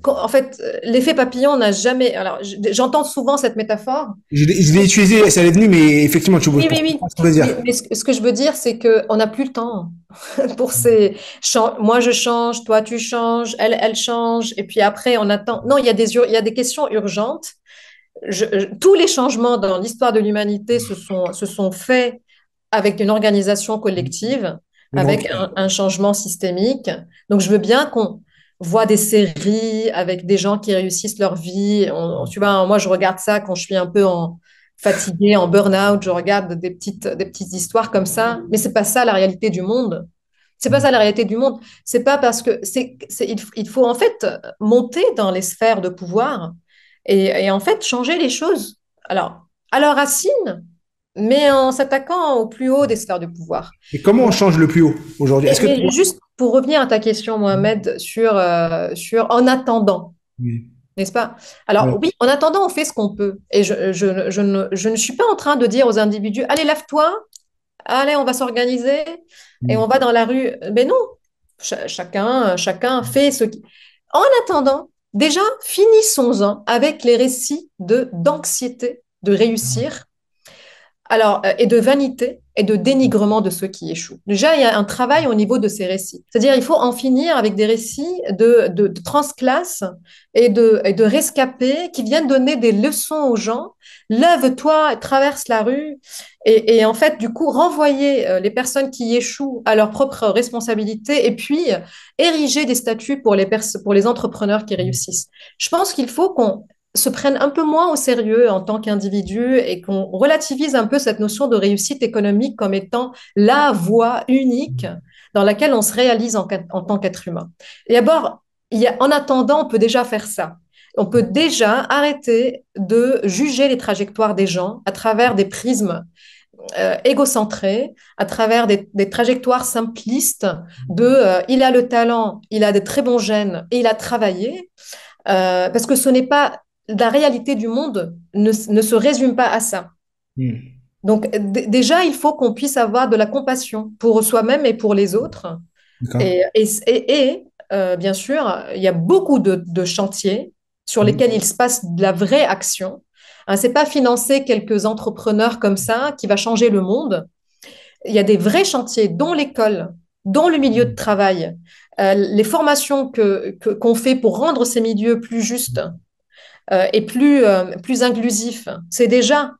en fait, l'effet papillon n'a jamais. Alors j'entends souvent cette métaphore. Je l'ai utilisé, ça l'est venu, mais effectivement, tu bosses Oui, pour oui, oui. comprendre ce que ça veut dire. Mais ce que je veux dire, c'est qu'on n'a plus le temps pour ces. Moi, je change, toi, tu changes, elle change, et puis après, on attend. Non, il y a des questions urgentes. Tous les changements dans l'histoire de l'humanité se sont faits avec une organisation collective, Une avec rupture. un changement systémique. Donc, je veux bien qu'on voit des séries avec des gens qui réussissent leur vie. Tu vois, moi, je regarde ça quand je suis un peu fatiguée, en burn-out. Je regarde des petites histoires comme ça. Mais c'est pas ça la réalité du monde. C'est pas ça la réalité du monde. C'est pas parce que il faut en fait monter dans les sphères de pouvoir et en fait changer les choses. Alors, à leur racine, mais en s'attaquant au plus haut des sphères de pouvoir. Et comment on change le plus haut aujourd'hui? Est-ce que Mais toi... juste pour revenir à ta question, Mohamed, sur en attendant, Oui. n'est-ce pas? Alors Ouais. oui, en attendant, on fait ce qu'on peut. Et je ne suis pas en train de dire aux individus, allez, lave-toi, allez, on va s'organiser et on va dans la rue. Mais non, chacun fait ce qui... En attendant, déjà, finissons-en avec les récits d'anxiété, de réussir alors, et de vanité et de dénigrement de ceux qui échouent. Déjà, il y a un travail au niveau de ces récits. C'est-à-dire, il faut en finir avec des récits de transclasse et de rescapés qui viennent donner des leçons aux gens. Lève-toi, traverse la rue. Et en fait, du coup, renvoyer les personnes qui échouent à leurs propres responsabilités et puis ériger des statuts pour pour les entrepreneurs qui réussissent. Je pense qu'il faut qu'on se prennent un peu moins au sérieux en tant qu'individu et qu'on relativise un peu cette notion de réussite économique comme étant la voie unique dans laquelle on se réalise en tant qu'être humain. Et d'abord, en attendant, on peut déjà faire ça. On peut déjà arrêter de juger les trajectoires des gens à travers des prismes égocentrés, à travers des trajectoires simplistes de il a le talent, il a des très bons gènes et il a travaillé, parce que ce n'est pas la réalité du monde ne se résume pas à ça. Hmm. Donc déjà, il faut qu'on puisse avoir de la compassion pour soi-même et pour les autres. D'accord. Et bien sûr, il y a beaucoup de chantiers sur Hmm. lesquels il se passe de la vraie action. Hein, c'est pas financer quelques entrepreneurs comme ça qui va changer le monde. Il y a des vrais chantiers, dont l'école, dont le milieu de travail, les formations qu'on fait pour rendre ces milieux plus justes et plus inclusifs. C'est déjà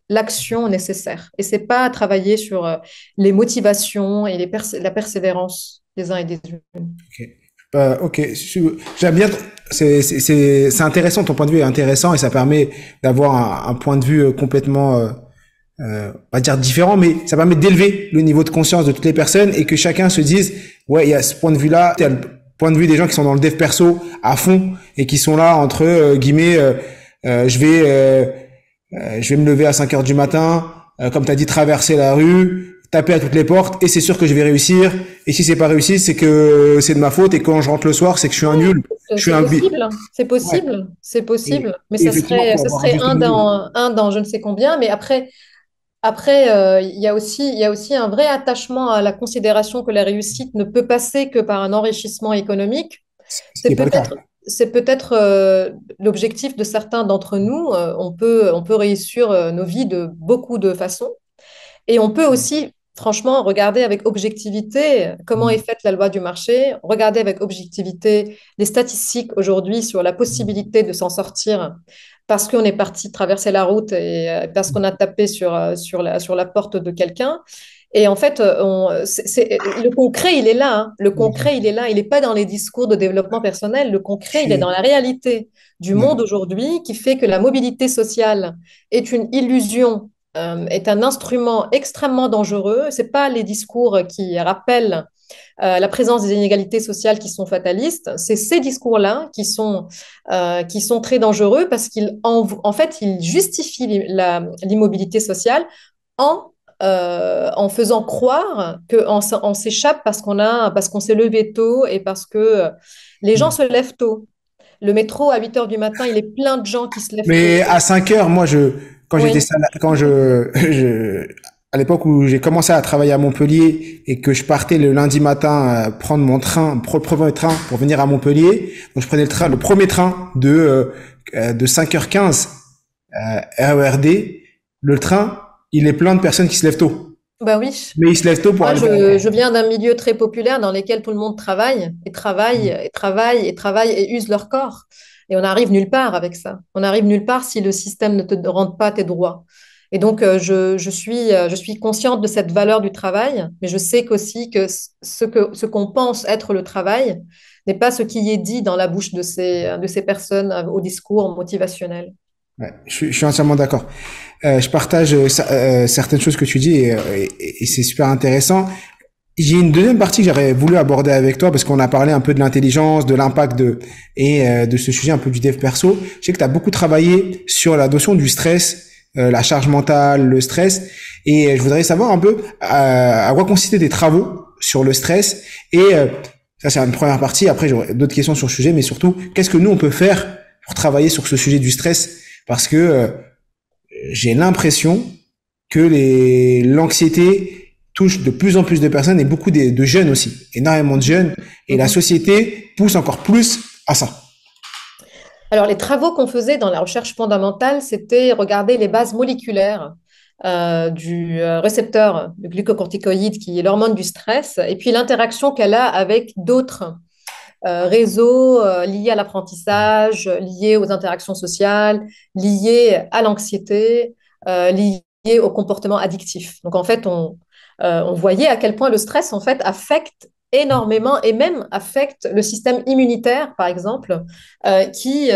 l'action nécessaire. Et c'est pas travailler sur les motivations et la persévérance des uns et des autres. Ok. Ok. J'aime bien. C'est intéressant. Ton point de vue est intéressant et ça permet d'avoir un point de vue complètement, pas dire différent, mais ça permet d'élever le niveau de conscience de toutes les personnes et que chacun se dise, ouais, il y a ce point de vue-là, il y a le point de vue des gens qui sont dans le dev perso à fond et qui sont là entre guillemets, euh, je vais, euh, je vais me lever à 5 heures du matin, comme tu as dit, traverser la rue, taper à toutes les portes et c'est sûr que je vais réussir. Et si c'est pas réussi, c'est que c'est de ma faute et quand je rentre le soir, c'est que je suis un nul, je suis C'est un possible, c'est ouais. possible, c'est possible. Mais Et effectivement, faut ça avoir un serait juste milieu. un dans je ne sais combien. Mais après, il y a aussi un vrai attachement à la considération que la réussite ne peut passer que par un enrichissement économique. Ce qui C'est n'est pas le cas. peut-être, c'est peut-être l'objectif de certains d'entre nous. On peut réussir nos vies de beaucoup de façons. Et on peut aussi, franchement, regarder avec objectivité comment est faite la loi du marché, regarder avec objectivité les statistiques aujourd'hui sur la possibilité de s'en sortir parce qu'on est parti traverser la route et parce qu'on a tapé sur la porte de quelqu'un. Et en fait, le concret, il est là. Hein. Le concret, il est là. Il n'est pas dans les discours de développement personnel. Le Je concret, il est dans suis, la réalité du ouais. monde aujourd'hui qui fait que la mobilité sociale est une illusion, est un instrument extrêmement dangereux. Ce n'est pas les discours qui rappellent la présence des inégalités sociales qui sont fatalistes, c'est ces discours-là qui sont très dangereux parce en fait, ils justifient l'immobilité sociale en, en faisant croire on s'échappe parce qu'on s'est levé tôt et parce que les gens se lèvent tôt. Le métro à 8 heures du matin, il est plein de gens qui se lèvent tôt. Mais à 5 heures, moi, quand j'étais Oui, sala- quand à l'époque où j'ai commencé à travailler à Montpellier et que je partais le lundi matin prendre mon train, le premier train pour venir à Montpellier, donc je prenais le premier train de 5h15 RERD. Le train, il est plein de personnes qui se lèvent tôt. bah oui. Mais ils se lèvent tôt pour Moi, aller. je viens d'un milieu très populaire dans lequel tout le monde travaille et travaille et travaille et travaille et use leur corps. Et on n'arrive nulle part avec ça. On n'arrive nulle part si le système ne te rend pas tes droits. Et donc, je suis consciente de cette valeur du travail, mais je sais qu'aussi que ce qu'on pense être le travail n'est pas ce qui est dit dans la bouche de ces personnes au discours motivationnel. Ouais, je suis entièrement d'accord. Je partage certaines choses que tu dis et c'est super intéressant. J'ai une deuxième partie que j'aurais voulu aborder avec toi parce qu'on a parlé un peu de l'intelligence, de l'impact de ce sujet un peu du dev perso. Je sais que tu as beaucoup travaillé sur la notion du stress, la charge mentale, le stress et je voudrais savoir un peu à quoi consistaient tes travaux sur le stress et ça c'est une première partie. Après j'aurai d'autres questions sur le sujet, mais surtout qu'est-ce que nous on peut faire pour travailler sur ce sujet du stress parce que j'ai l'impression que l'anxiété touche de plus en plus de personnes et beaucoup de jeunes aussi, énormément de jeunes, et la Mhm. société pousse encore plus à ça. Alors, les travaux qu'on faisait dans la recherche fondamentale, c'était regarder les bases moléculaires du récepteur de glucocorticoïde, qui est l'hormone du stress, et puis l'interaction qu'elle a avec d'autres réseaux liés à l'apprentissage, liés aux interactions sociales, liés à l'anxiété, liés au comportement addictif. Donc, en fait, on voyait à quel point le stress, en fait, affecte énormément et même affecte le système immunitaire, par exemple, qui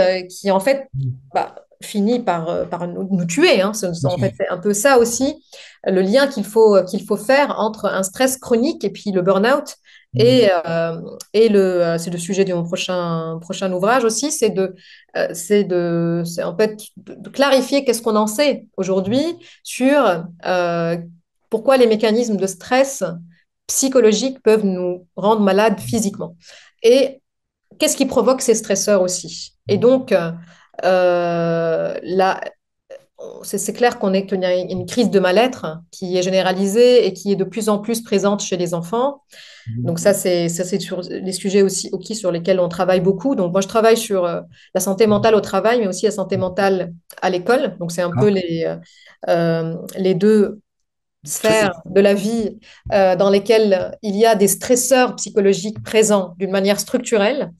en fait bah, finit par nous tuer. Hein. Bien En sûr. fait, c'est un peu ça aussi, le lien qu'il faut faire entre un stress chronique et puis le burn-out. Et, Mhm. c'est le sujet de mon prochain ouvrage aussi, c'est en fait de clarifier qu'est-ce qu'on en sait aujourd'hui sur pourquoi les mécanismes de stress psychologiques peuvent nous rendre malades physiquement. Et qu'est-ce qui provoque ces stresseurs aussi? Et donc, là, c'est clair qu'il y a une crise de mal-être qui est généralisée et qui est de plus en plus présente chez les enfants. Donc Mhm. ça, c'est sur les sujets aussi sur lesquels on travaille beaucoup. Donc moi, je travaille sur la santé mentale au travail, mais aussi la santé mentale à l'école. Donc c'est un peu D'accord. les deux Très- sphères de la vie dans lesquelles il y a des stresseurs psychologiques présents d'une manière structurelle.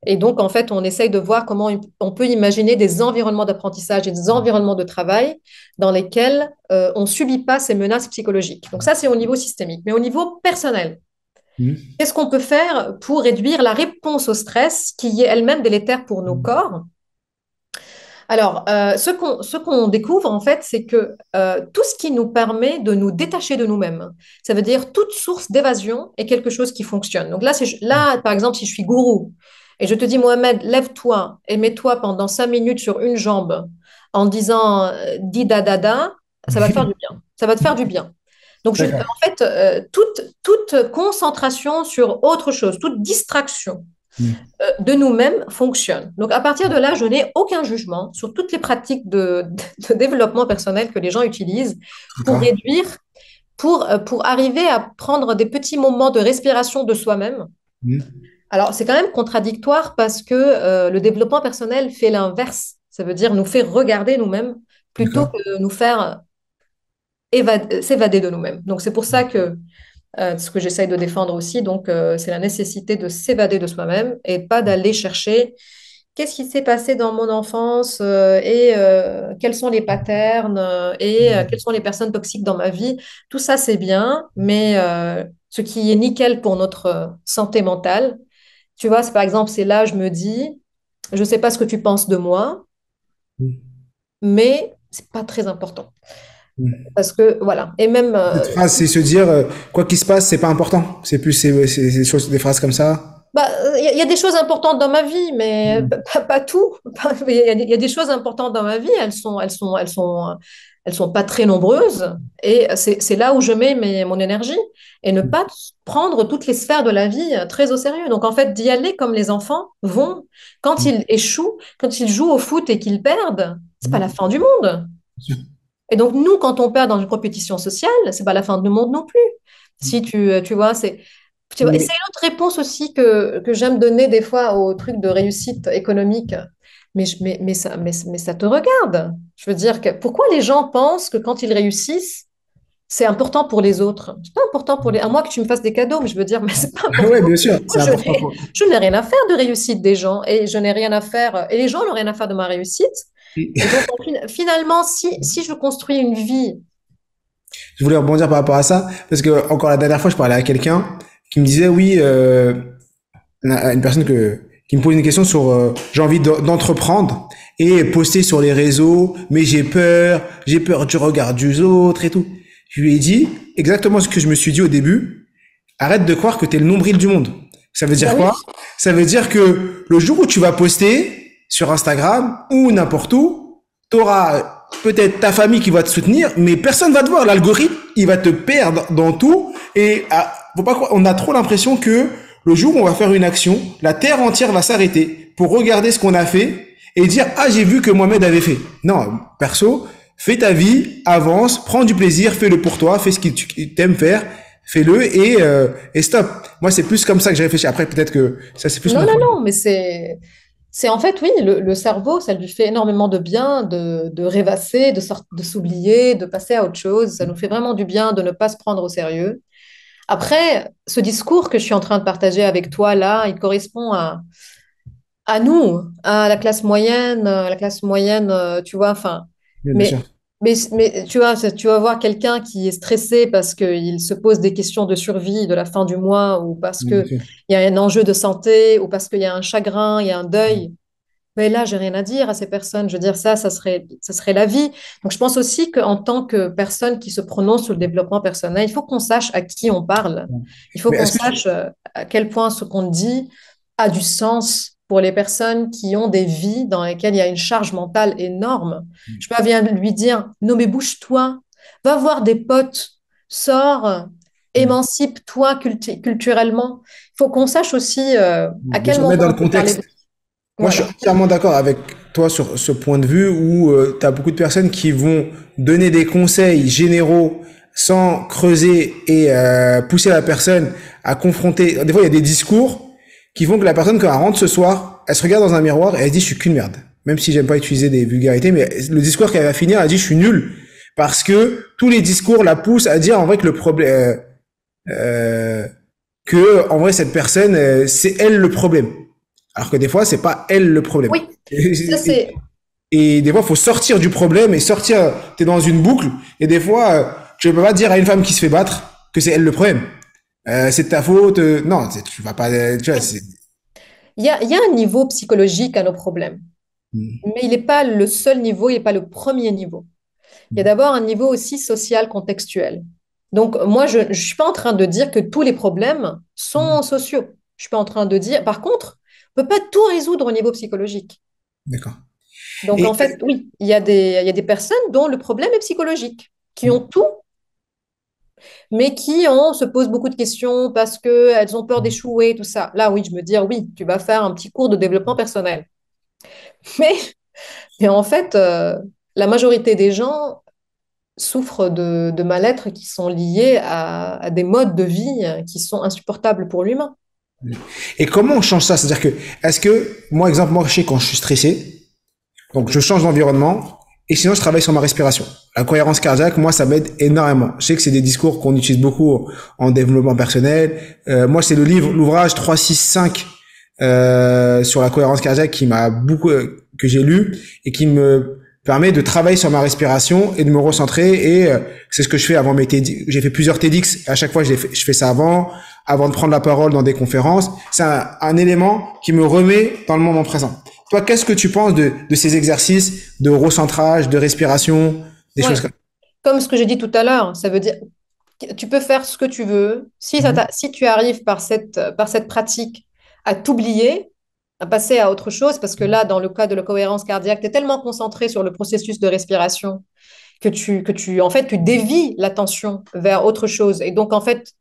Et donc, en fait, on essaye de voir comment on peut imaginer des environnements d'apprentissage et des environnements de travail dans lesquels on ne subit pas ces menaces psychologiques. Donc ça, c'est au niveau systémique. Mais au niveau personnel, Mhm. qu'est-ce qu'on peut faire pour réduire la réponse au stress qui est elle-même délétère pour nos corps? Alors, ce qu'on découvre, en fait, c'est que tout ce qui nous permet de nous détacher de nous-mêmes, ça veut dire toute source d'évasion est quelque chose qui fonctionne. Donc là, par exemple, si je suis gourou et je te dis, Mohamed, lève-toi et mets-toi pendant 5 minutes sur une jambe en disant dis da da da, ça va te faire du bien. Ça va te faire du bien. Donc, D'accord. en fait, toute concentration sur autre chose, toute distraction Mhm. de nous-mêmes fonctionne. Donc, à partir de là, je n'ai aucun jugement sur toutes les pratiques de développement personnel que les gens utilisent pour D'accord. réduire, pour arriver à prendre des petits moments de respiration de soi-même. Mhm. Alors, c'est quand même contradictoire parce que le développement personnel fait l'inverse. Ça veut dire nous faire regarder nous-mêmes plutôt D'accord. que nous faire s'évader de nous-mêmes. Donc, c'est pour ça que ce que j'essaye de défendre aussi, donc, c'est la nécessité de s'évader de soi-même et pas d'aller chercher qu'est-ce qui s'est passé dans mon enfance et quels sont les patterns et quelles sont les personnes toxiques dans ma vie. Tout ça, c'est bien, mais ce qui est nickel pour notre santé mentale, tu vois, c'est par exemple, c'est là, je me dis, je ne sais pas ce que tu penses de moi, Mhm. mais c'est pas très important. Mhm. Parce que, voilà. Et même, Cette phrase, c'est se dire, quoi qu'il se passe, c'est pas important. C'est plus des phrases comme ça. bah, il y a des choses importantes dans ma vie, mais Mhm. pas tout. Il y a des choses importantes dans ma vie, elles sont pas très nombreuses. Et c'est là où je mets mon énergie et ne pas prendre toutes les sphères de la vie très au sérieux. Donc, en fait, d'y aller comme les enfants vont. Quand ils échouent, quand ils jouent au foot et qu'ils perdent, c'est pas la Mhm. fin du monde. Et donc, nous, quand on perd dans une compétition sociale, c'est pas la fin du monde non plus. Si tu vois, et c'est Mais une autre réponse aussi que j'aime donner des fois au truc de réussite économique. Mais ça te regarde. Je veux dire, pourquoi les gens pensent que quand ils réussissent, c'est important pour les autres? C'est pas important à moi que tu me fasses des cadeaux, mais je veux dire, mais c'est pas ouais, important. bien sûr, Moi, c'est important pour. je n'ai rien à faire de réussite des gens et je n'ai rien à faire, et les gens n'ont rien à faire de ma réussite. Et donc, finalement, si je construis une vie. Je voulais rebondir par rapport à ça parce que encore la dernière fois, je parlais à quelqu'un qui me disait oui, une personne qui me pose une question sur j'ai envie d'entreprendre et poster sur les réseaux, mais j'ai peur du regard des autres et tout. Je lui ai dit exactement ce que je me suis dit au début. Arrête de croire que t'es le nombril du monde. Ça veut Bah dire quoi? oui. Ça veut dire que le jour où tu vas poster sur Instagram ou n'importe où, t'auras peut-être ta famille qui va te soutenir, mais personne va te voir. L'algorithme, il va te perdre dans tout. Et faut pas croire, on a trop l'impression que le jour où on va faire une action, la terre entière va s'arrêter pour regarder ce qu'on a fait et dire ah j'ai vu que Mohamed avait fait. Non, perso, fais ta vie, avance, prends du plaisir, fais-le pour toi, fais ce que tu aimes faire, fais-le et stop. Moi c'est plus comme ça que j'ai réfléchi. Après peut-être que ça c'est plus Non, mon non, point. non, mais c'est en fait, oui, le cerveau, ça lui fait énormément de bien de rêvasser, de s'oublier, de passer à autre chose. Ça nous fait vraiment du bien de ne pas se prendre au sérieux. Après, ce discours que je suis en train de partager avec toi là, il correspond à nous, à la classe moyenne, tu vois, enfin, Oui, bien mais sûr. Mais tu vas voir quelqu'un qui est stressé parce qu'il se pose des questions de survie de la fin du mois ou parce Bien qu'il sûr. y a un enjeu de santé ou parce qu'il y a un chagrin, il y a un deuil. Mais là, j'ai rien à dire à ces personnes. Je veux dire, ça serait la vie. Donc, je pense aussi qu'en tant que personne qui se prononce sur le développement personnel, il faut qu'on sache à qui on parle. Il faut Mais qu'on est-ce que sache à quel point ce qu'on dit a du sens pour les personnes qui ont des vies dans lesquelles il y a une charge mentale énorme. Je peux bien lui dire, non mais bouge-toi, va voir des potes, sors, émancipe-toi culturellement. Il faut qu'on sache aussi à bien quel sûr, mettre moment dans le on peut parler contexte. de... Moi, je suis Voilà. entièrement d'accord avec toi sur ce point de vue où tu as beaucoup de personnes qui vont donner des conseils généraux sans creuser et pousser la personne à confronter. Des fois, il y a des discours qui font que la personne, quand elle rentre ce soir, elle se regarde dans un miroir et elle se dit, je suis qu'une merde. Même si j'aime pas utiliser des vulgarités, mais le discours qu'elle va finir, elle dit, je suis nul. Parce que tous les discours la poussent à dire en vrai que le problème, euh, que en vrai cette personne, c'est elle le problème. Alors que des fois, c'est pas elle le problème. Oui, ça c'est... Et des fois, il faut sortir du problème et sortir. T'es dans une boucle. Et des fois, tu peux pas dire à une femme qui se fait battre que c'est elle le problème. C'est de ta faute. Non, tu vas pas. Tu vois, Oui. Il y a un niveau psychologique à nos problèmes, mais il n'est pas le seul niveau, il n'est pas le premier niveau. Il y a d'abord un niveau aussi social contextuel. Donc, moi, je ne suis pas en train de dire que tous les problèmes sont sociaux. Je suis pas en train de dire... Par contre, on ne peut pas tout résoudre au niveau psychologique. d'accord. Donc, Et en fait, oui, il y a des personnes dont le problème est psychologique, qui ont tout, mais se posent beaucoup de questions parce qu'elles ont peur d'échouer, tout ça. Là, oui, je me dis, oui, tu vas faire un petit cours de développement personnel. Mais, mais en fait, la majorité des gens souffrent de mal-être qui sont liés à des modes de vie qui sont insupportables pour l'humain. et comment on change ça? C'est-à-dire que est-ce que moi, exemple, moi, je sais quand je suis stressé, donc je change d'environnement. Et sinon, je travaille sur ma respiration. La cohérence cardiaque, moi, ça m'aide énormément. Je sais que c'est des discours qu'on utilise beaucoup en développement personnel. Moi, c'est l'ouvrage 365 sur la cohérence cardiaque qui m'a beaucoup, que j'ai lu et qui me permet de travailler sur ma respiration et de me recentrer. Et c'est ce que je fais avant mes TEDx. J'ai fait plusieurs TEDx. À chaque fois, je fais ça avant de prendre la parole dans des conférences. C'est un élément qui me remet dans le moment présent. Toi, qu'est-ce que tu penses de ces exercices de recentrage, de respiration, des choses Ouais. comme Comme ce que j'ai dit tout à l'heure, ça veut dire que tu peux faire ce que tu veux. ça? Si tu arrives par cette pratique à t'oublier, à passer à autre chose, parce que là, dans le cas de la cohérence cardiaque, tu es tellement concentré sur le processus de respiration en fait, tu dévies l'attention vers autre chose. Et donc, en fait,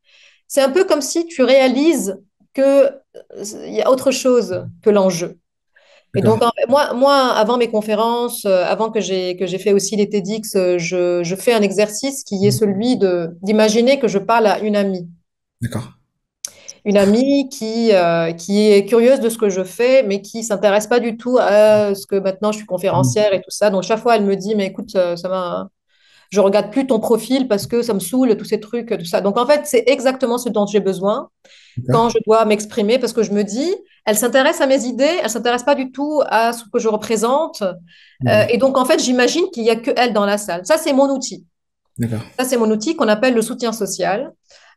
c'est un peu comme si tu réalises il y a autre chose que l'enjeu. Et D'accord. donc, moi, avant mes conférences, avant que j'ai fait aussi les TEDx, je fais un exercice qui est celui d'imaginer que je parle à une amie. D'accord. Une amie qui est curieuse de ce que je fais, mais qui s'intéresse pas du tout à ce que maintenant je suis conférencière et tout ça. Donc, chaque fois, elle me dit, mais écoute, je regarde plus ton profil parce que ça me saoule, tous ces trucs, tout ça. Donc, en fait, c'est exactement ce dont j'ai besoin quand D'accord. je dois m'exprimer parce que je me dis, elle s'intéresse à mes idées, elle s'intéresse pas du tout à ce que je représente. Et donc, en fait, j'imagine qu'il y a que elle dans la salle. Ça, c'est mon outil. D'accord. Ça, c'est mon outil qu'on appelle le soutien social,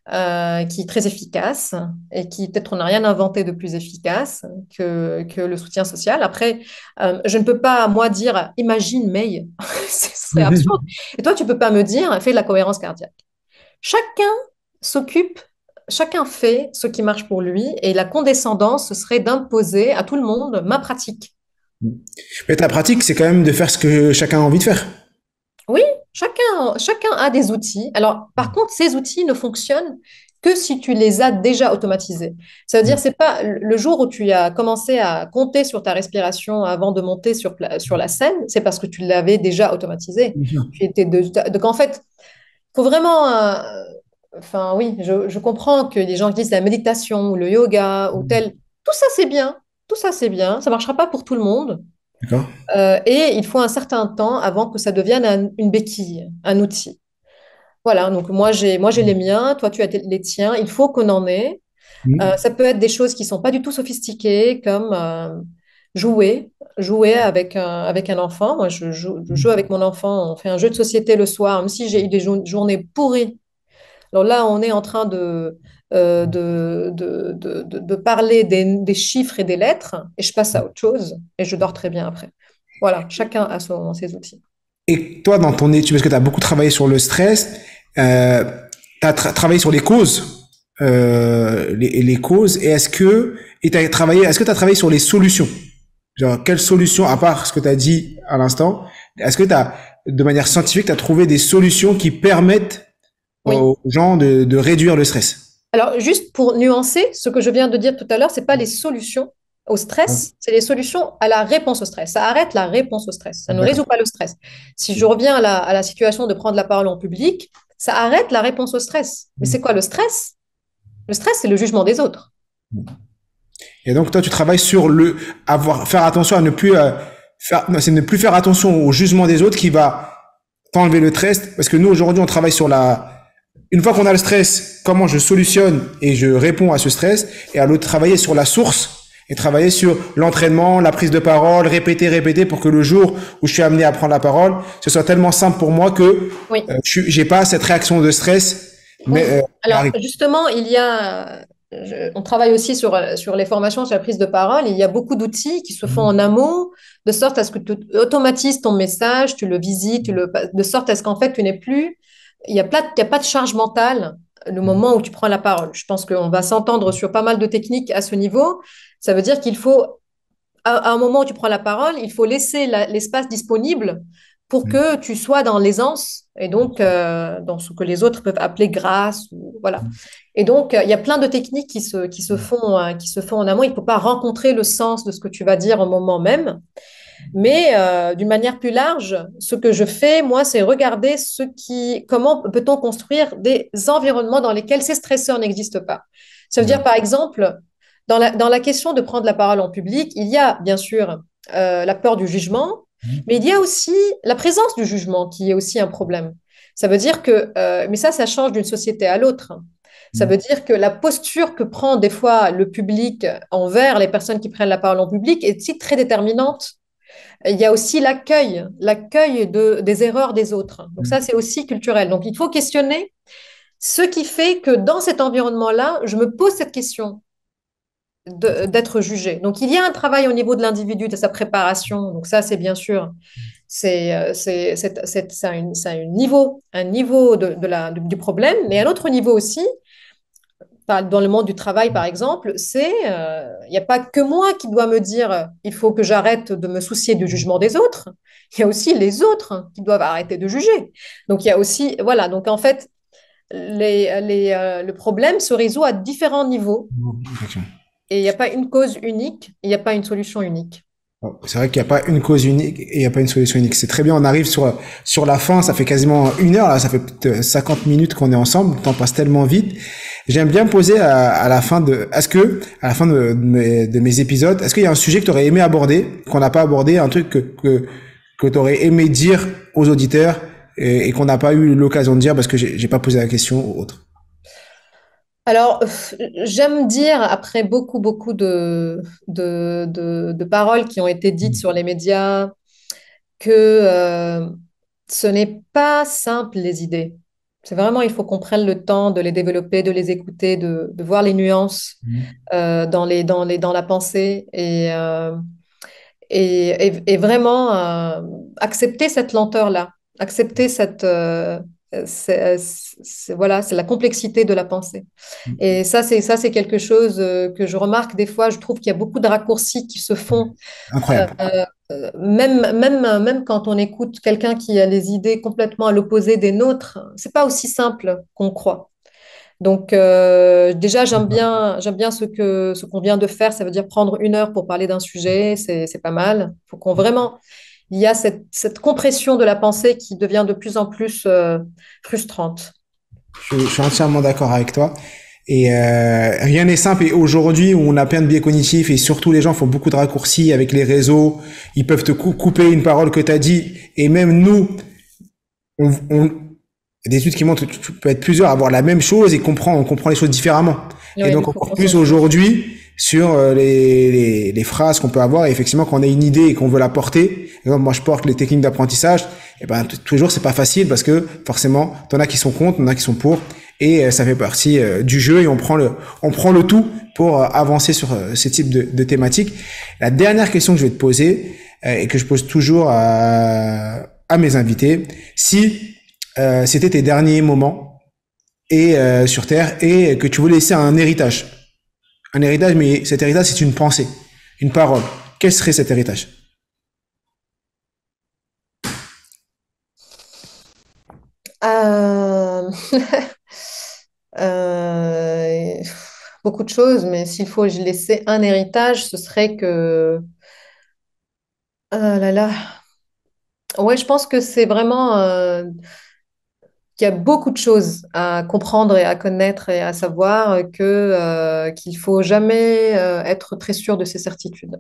qui est très efficace et qui, peut-être, on n'a rien inventé de plus efficace que le soutien social. Après, je ne peux pas, moi, dire, imagine May, ce serait absurde. Et toi, tu peux pas me dire, fais de la cohérence cardiaque. Chacun s'occupe, chacun fait ce qui marche pour lui et la condescendance, ce serait d'imposer à tout le monde ma pratique. Mais ta pratique, c'est quand même de faire ce que chacun a envie de faire. Oui, chacun a des outils. Alors, par contre, ces outils ne fonctionnent que si tu les as déjà automatisés. Ça veut dire, c'est pas le jour où tu as commencé à compter sur ta respiration avant de monter sur la scène, c'est parce que tu l'avais déjà automatisé. Donc, en fait, il faut vraiment. Enfin, oui, je comprends que les gens disent la méditation ou le yoga ou tel. Tout ça, c'est bien. Tout ça, c'est bien. Ça ne marchera pas pour tout le monde. D'accord. Et il faut un certain temps avant que ça devienne une béquille, un outil. Voilà, donc moi j'ai les miens, toi tu as les tiens, il faut qu'on en ait. Ça peut être des choses qui sont pas du tout sophistiquées, comme jouer. jouer avec un enfant. Moi, je joue avec mon enfant. On fait un jeu de société le soir, même si j'ai eu des journées pourries. Alors là, on est en train de parler des chiffres et des lettres, et je passe à autre chose, et je dors très bien après. Voilà, chacun a ses outils. Et toi, dans ton étude, parce que tu as beaucoup travaillé sur le stress, tu as travaillé sur les causes, les causes, et est-ce que tu as travaillé sur les solutions? Genre, quelles solutions, à part ce que tu as dit à l'instant, est-ce que tu as, de manière scientifique, tu as trouvé des solutions qui permettent Oui. aux gens de réduire le stress? Alors, juste pour nuancer, ce que je viens de dire tout à l'heure, c'est pas les solutions au stress, c'est les solutions à la réponse au stress. Ça arrête la réponse au stress. Ça ne D'accord. résout pas le stress. Si je reviens à la situation de prendre la parole en public, ça arrête la réponse au stress. Mais c'est quoi le stress? Le stress, c'est le jugement des autres. Et donc, toi, tu travailles sur faire attention à ne plus, non, c'est ne plus faire attention au jugement des autres qui va t'enlever le stress. Parce que nous, aujourd'hui, on travaille sur une fois qu'on a le stress, comment je solutionne et je réponds à ce stress. Et à l'autre, travailler sur la source et travailler sur l'entraînement, la prise de parole, répéter pour que le jour où je suis amené à prendre la parole, ce soit tellement simple pour moi que Oui. j'ai pas cette réaction de stress. Oui. Mais Alors, justement, on travaille aussi sur les formations sur la prise de parole. Il y a beaucoup d'outils qui se font en amont, de sorte à ce que tu automatises ton message, tu le visites, de sorte à ce qu'en fait, il y a pas de charge mentale le moment où tu prends la parole. Je pense qu'on va s'entendre sur pas mal de techniques à ce niveau. Ça veut dire qu'il faut, à un moment où tu prends la parole, il faut laisser l'espace disponible pour que tu sois dans l'aisance et donc dans ce que les autres peuvent appeler grâce. Voilà. Et donc, il y a plein de techniques qui se font en amont. Il ne faut pas rencontrer le sens de ce que tu vas dire au moment même. Mais d'une manière plus large, ce que je fais, moi, c'est regarder comment peut-on construire des environnements dans lesquels ces stresseurs n'existent pas. Ça veut dire, par exemple, dans la question de prendre la parole en public, il y a bien sûr la peur du jugement, mais il y a aussi la présence du jugement qui est aussi un problème. Ça veut dire mais ça change d'une société à l'autre. Ça veut dire que la posture que prend des fois le public envers les personnes qui prennent la parole en public est aussi très déterminante. Il y a aussi l'accueil des erreurs des autres. Donc ça, c'est aussi culturel. Donc il faut questionner ce qui fait que dans cet environnement-là, je me pose cette question d'être jugé. Donc il y a un travail au niveau de l'individu, de sa préparation. Donc ça, c'est bien sûr, c'est un niveau du problème, mais un autre niveau aussi, dans le monde du travail, par exemple, il n'y a pas que moi qui dois me dire il faut que j'arrête de me soucier du jugement des autres. Il y a aussi les autres qui doivent arrêter de juger. Donc, il y a aussi, voilà, donc en fait, le problème se résout à différents niveaux et il n'y a pas une cause unique, il n'y a pas une solution unique. C'est vrai qu'il n'y a pas une cause unique et il n'y a pas une solution unique. C'est très bien, on arrive sur la fin, ça fait quasiment 1 heure, là, ça fait peut-être 50 minutes qu'on est ensemble, le temps passe tellement vite. J'aime bien poser à la fin à la fin de mes épisodes, est-ce qu'il y a un sujet que tu aurais aimé aborder, qu'on n'a pas abordé, un truc que tu aurais aimé dire aux auditeurs et qu'on n'a pas eu l'occasion de dire parce que j'ai pas posé la question aux autres? Alors, j'aime dire, après beaucoup de paroles qui ont été dites sur les médias, que ce n'est pas simple les idées. C'est vraiment, il faut qu'on prenne le temps de les développer, de les écouter, de voir les nuances dans la pensée et vraiment accepter cette lenteur-là, accepter voilà, c'est la complexité de la pensée. Et ça, c'est quelque chose que je remarque des fois. Je trouve qu'il y a beaucoup de raccourcis qui se font, Incroyable. même quand on écoute quelqu'un qui a les idées complètement à l'opposé des nôtres. C'est pas aussi simple qu'on croit. Donc déjà, j'aime bien ce qu'on vient de faire. Ça veut dire prendre 1 heure pour parler d'un sujet, c'est pas mal. Il faut qu'on vraiment il y a cette compression de la pensée qui devient de plus en plus frustrante. Je suis entièrement d'accord avec toi. Et rien n'est simple. Et aujourd'hui, où on a plein de biais cognitifs et surtout les gens font beaucoup de raccourcis avec les réseaux, ils peuvent te couper une parole que tu as dit. Et même nous, il y a des études qui montrent que tu peux être plusieurs à avoir la même chose et on comprend les choses différemment. Oui, Et il donc faut encore qu'on plus s'en sorte. aujourd'hui, sur les phrases qu'on peut avoir. Et effectivement, quand on a une idée et qu'on veut la porter, par exemple, moi je porte les techniques d'apprentissage, et ben toujours c'est pas facile parce que forcément, t'en as qui sont contre, t'en as qui sont pour, et ça fait partie du jeu et on prend le tout pour avancer sur ce type de thématique. La dernière question que je vais te poser et que je pose toujours à mes invités, si c'était tes derniers moments et sur Terre et que tu voulais laisser un héritage, mais cet héritage c'est une pensée, une parole. Quel serait cet héritage? Euh, euh, Beaucoup de choses, mais s'il faut laisser un héritage, ce serait que... Ah là là. Ouais, je pense que c'est vraiment qu'il y a beaucoup de choses à comprendre et à connaître et à savoir qu'il faut jamais être très sûr de ses certitudes.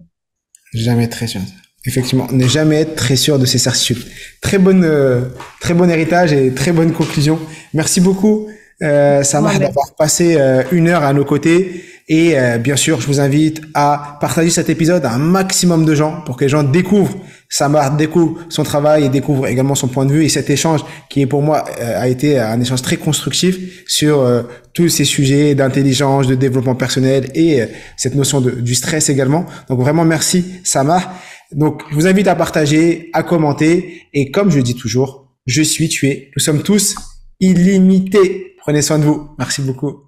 Jamais être très sûr. Effectivement, ne jamais être très sûr de ses certitudes. Très bon héritage et très bonne conclusion. Merci beaucoup, Samah, Mohamed. d'avoir passé 1 heure à nos côtés. Et bien sûr, je vous invite à partager cet épisode à un maximum de gens pour que les gens découvrent Samah, découvrent son travail et découvrent également son point de vue. Et cet échange qui est pour moi a été un échange très constructif sur tous ces sujets d'intelligence, de développement personnel et cette notion du stress également. Donc vraiment merci, Samah. Donc, je vous invite à partager, à commenter. Et comme je le dis toujours, je suis tué. Nous sommes tous illimités. Prenez soin de vous. Merci beaucoup.